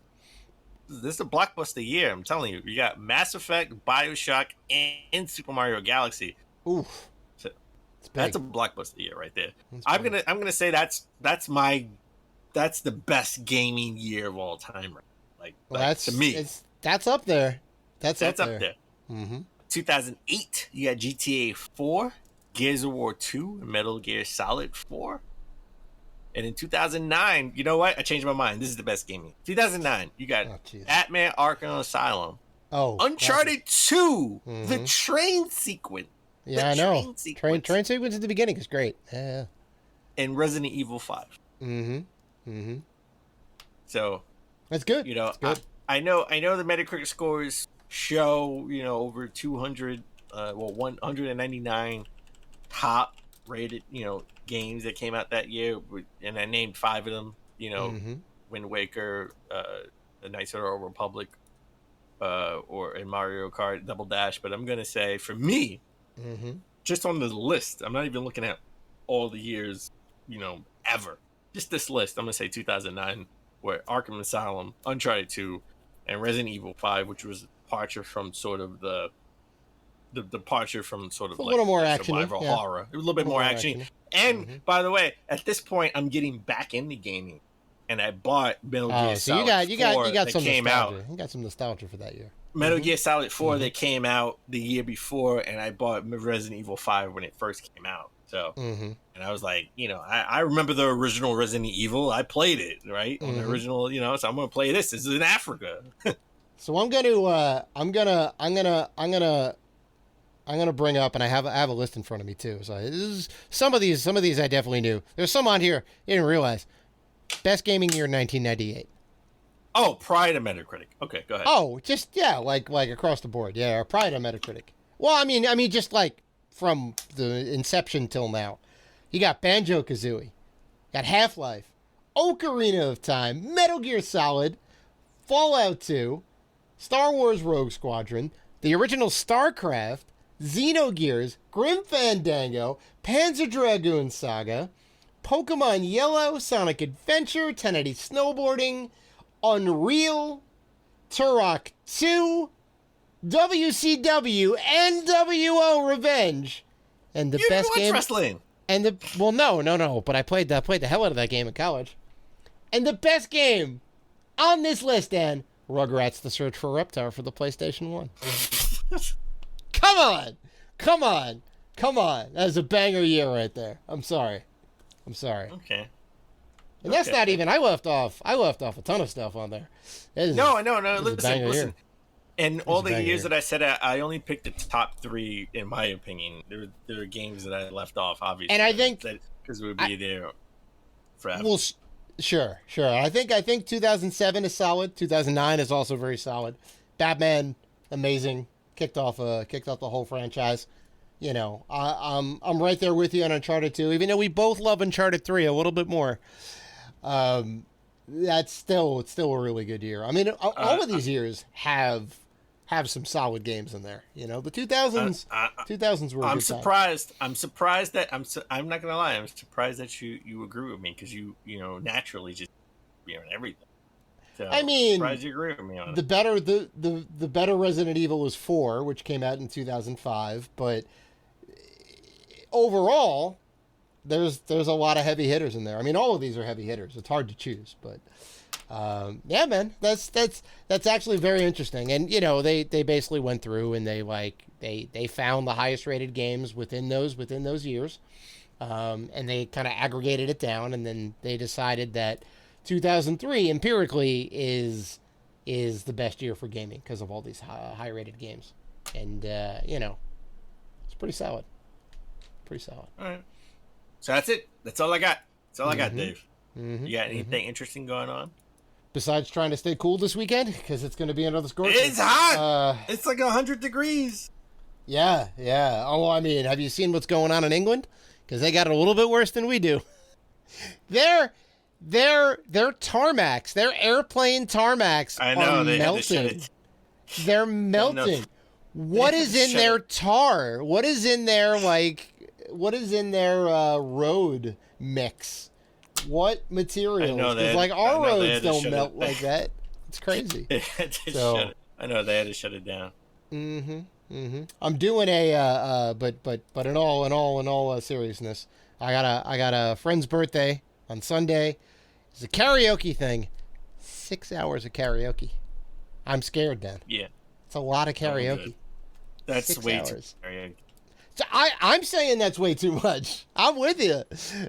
this is a blockbuster year, I'm telling you. You got Mass Effect, Bioshock, and Super Mario Galaxy. Oof. So that's a blockbuster year right there. I'm gonna say that's the best gaming year of all time, right? Like to me, that's up there. That's up there. 2008, you got GTA 4, Gears of War 2, and Metal Gear Solid 4. And in 2009, you know what? I changed my mind. This is the best gaming. 2009, you got Batman Arkham Asylum. Uncharted 2, the train sequence. Yeah, I know. Train sequence at the beginning is great. Yeah. And Resident Evil 5. So that's good. That's good. I know the Metacritic scores show, over 200, 199 top rated, games that came out that year, and I named 5 of them. Wind Waker, the Knights of the Old Republic, or in Mario Kart Double Dash. But I'm gonna say, for me, just on the list, I'm not even looking at all the years, ever. Just this list, I'm gonna say 2009, where Arkham Asylum, Uncharted 2, and Resident Evil 5, which was a departure from sort of the departure from sort of a little more action, survival horror. It was a little bit more action. And by the way, at this point, I'm getting back into gaming, and I bought Metal Gear Solid 4 you got some came nostalgia. out. You got some nostalgia for that year. Metal Gear Solid 4 that came out the year before, and I bought Resident Evil 5 when it first came out. So, and I was like, I remember the original Resident Evil. I played it, right? On the original, so I'm going to play this. This is in Africa. So I'm gonna bring up, and I have a list in front of me too. So this is, some of these I definitely knew. There's some on here you didn't realize. Best gaming year 1998. Oh, prior to Metacritic. Okay, go ahead. Oh, just like across the board. Yeah, prior to Metacritic. Well, I mean, just like from the inception till now, you got Banjo-Kazooie, got Half-Life, Ocarina of Time, Metal Gear Solid, Fallout 2, Star Wars Rogue Squadron, the original StarCraft, Xenogears, Grim Fandango, Panzer Dragoon Saga, Pokemon Yellow, Sonic Adventure, 1080 Snowboarding, Unreal, Turok 2, WCW, NWO Revenge, and the best game. Wrestling. And no, but I played the hell out of that game in college. And the best game On this list, Dan, Rugrats: The Search for Reptar for the PlayStation 1. Come on. That was a banger year right there. I'm sorry. Okay. And that's not even. I left off a ton of stuff on there. No. Listen. And all the years that I said, I only picked the top 3, in my opinion. There are games that I left off, obviously. And I think because we would be there forever. Well, sure. I think 2007 is solid. 2009 is also very solid. Batman, amazing. Kicked off the whole franchise. You know, I'm right there with you on Uncharted 2, even though we both love Uncharted 3 a little bit more. It's still a really good year. I mean, all of these years have some solid games in there. You know, the 2000s were. I'm surprised. I'm surprised that I'm not gonna lie. I'm surprised that you agree with me because you naturally just on everything. So I mean, I'm surprised you agree with me on the better Resident Evil was 4, which came out in 2005, but overall, there's a lot of heavy hitters in there. I mean, all of these are heavy hitters. It's hard to choose, but yeah, man, that's actually very interesting. And you know, they basically went through and they found the highest rated games within those years, and they kind of aggregated it down, and then they decided that 2003 empirically is the best year for gaming because of all these high rated games, and you know, it's pretty solid. All right. So that's it. That's all I got. Dave. Mm-hmm. You got anything interesting going on? Besides trying to stay cool this weekend, because it's going to be another scorcher. It's hot. It's like 100 degrees. Yeah. Oh, I mean, have you seen what's going on in England? Because they got it a little bit worse than we do. Their tarmacs, their airplane tarmacs are melting. They're melting. What is in their tar? What is in their road mix? What materials? Because like our roads don't melt like that. It's crazy. I know they had to shut it down. I'm doing but in all seriousness, I got a friend's birthday on Sunday. It's a karaoke thing. 6 hours of karaoke. I'm scared, Dan. Yeah, it's a lot of karaoke. That's 6 way hours. too karaoke. So I'm saying that's way too much. I'm with you.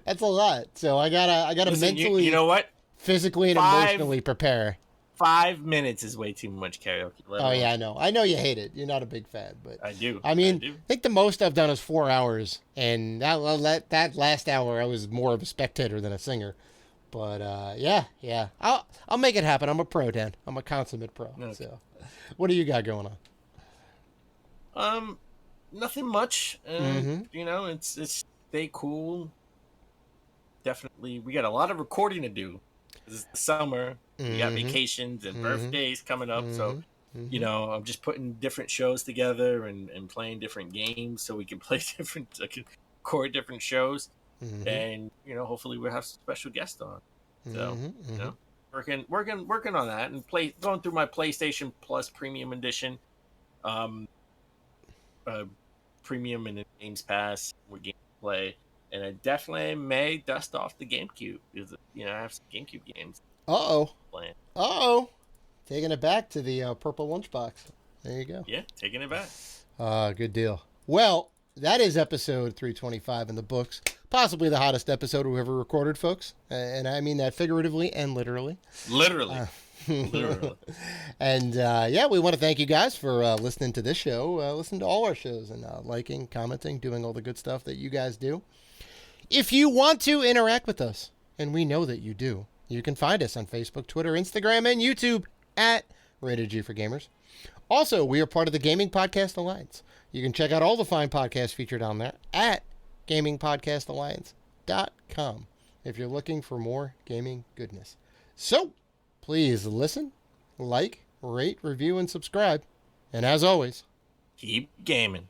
That's a lot. So I gotta mentally, you know what? Physically and emotionally prepare. 5 minutes is way too much karaoke. Oh yeah, I know you hate it. You're not a big fan, but I do. I think the most I've done is 4 hours, and that last hour I was more of a spectator than a singer. But yeah, I'll make it happen. I'm a pro, Dan. I'm a consummate pro. Okay. So, what do you got going on? Nothing much. You know, it's stay cool. Definitely, we got a lot of recording to do. This is the summer. We got vacations and birthdays coming up. So, you know, I'm just putting different shows together and playing different games so we can play record different shows. And, you know, hopefully we'll have some special guests on. So, you know, working on that and going through my PlayStation Plus Premium Edition. Premium and Games Pass with gameplay, and I definitely may dust off the GameCube because I have some GameCube games. Taking it back to the purple lunchbox. There you go. Yeah, taking it back. Good deal. Well, that is episode 325 in the books. Possibly the hottest episode we've ever recorded, folks, and I mean that figuratively and literally. Literally. And we want to thank you guys for listening to this show, listening to all our shows, and liking, commenting, doing all the good stuff that you guys do. If you want to interact with us, and we know that you do, you can find us on Facebook, Twitter, Instagram, and YouTube at Rated G for Gamers. Also, we are part of the Gaming Podcast Alliance. You can check out all the fine podcasts featured on there at gamingpodcastalliance.com if you're looking for more gaming goodness. So, please listen, like, rate, review, and subscribe. And as always, keep gaming.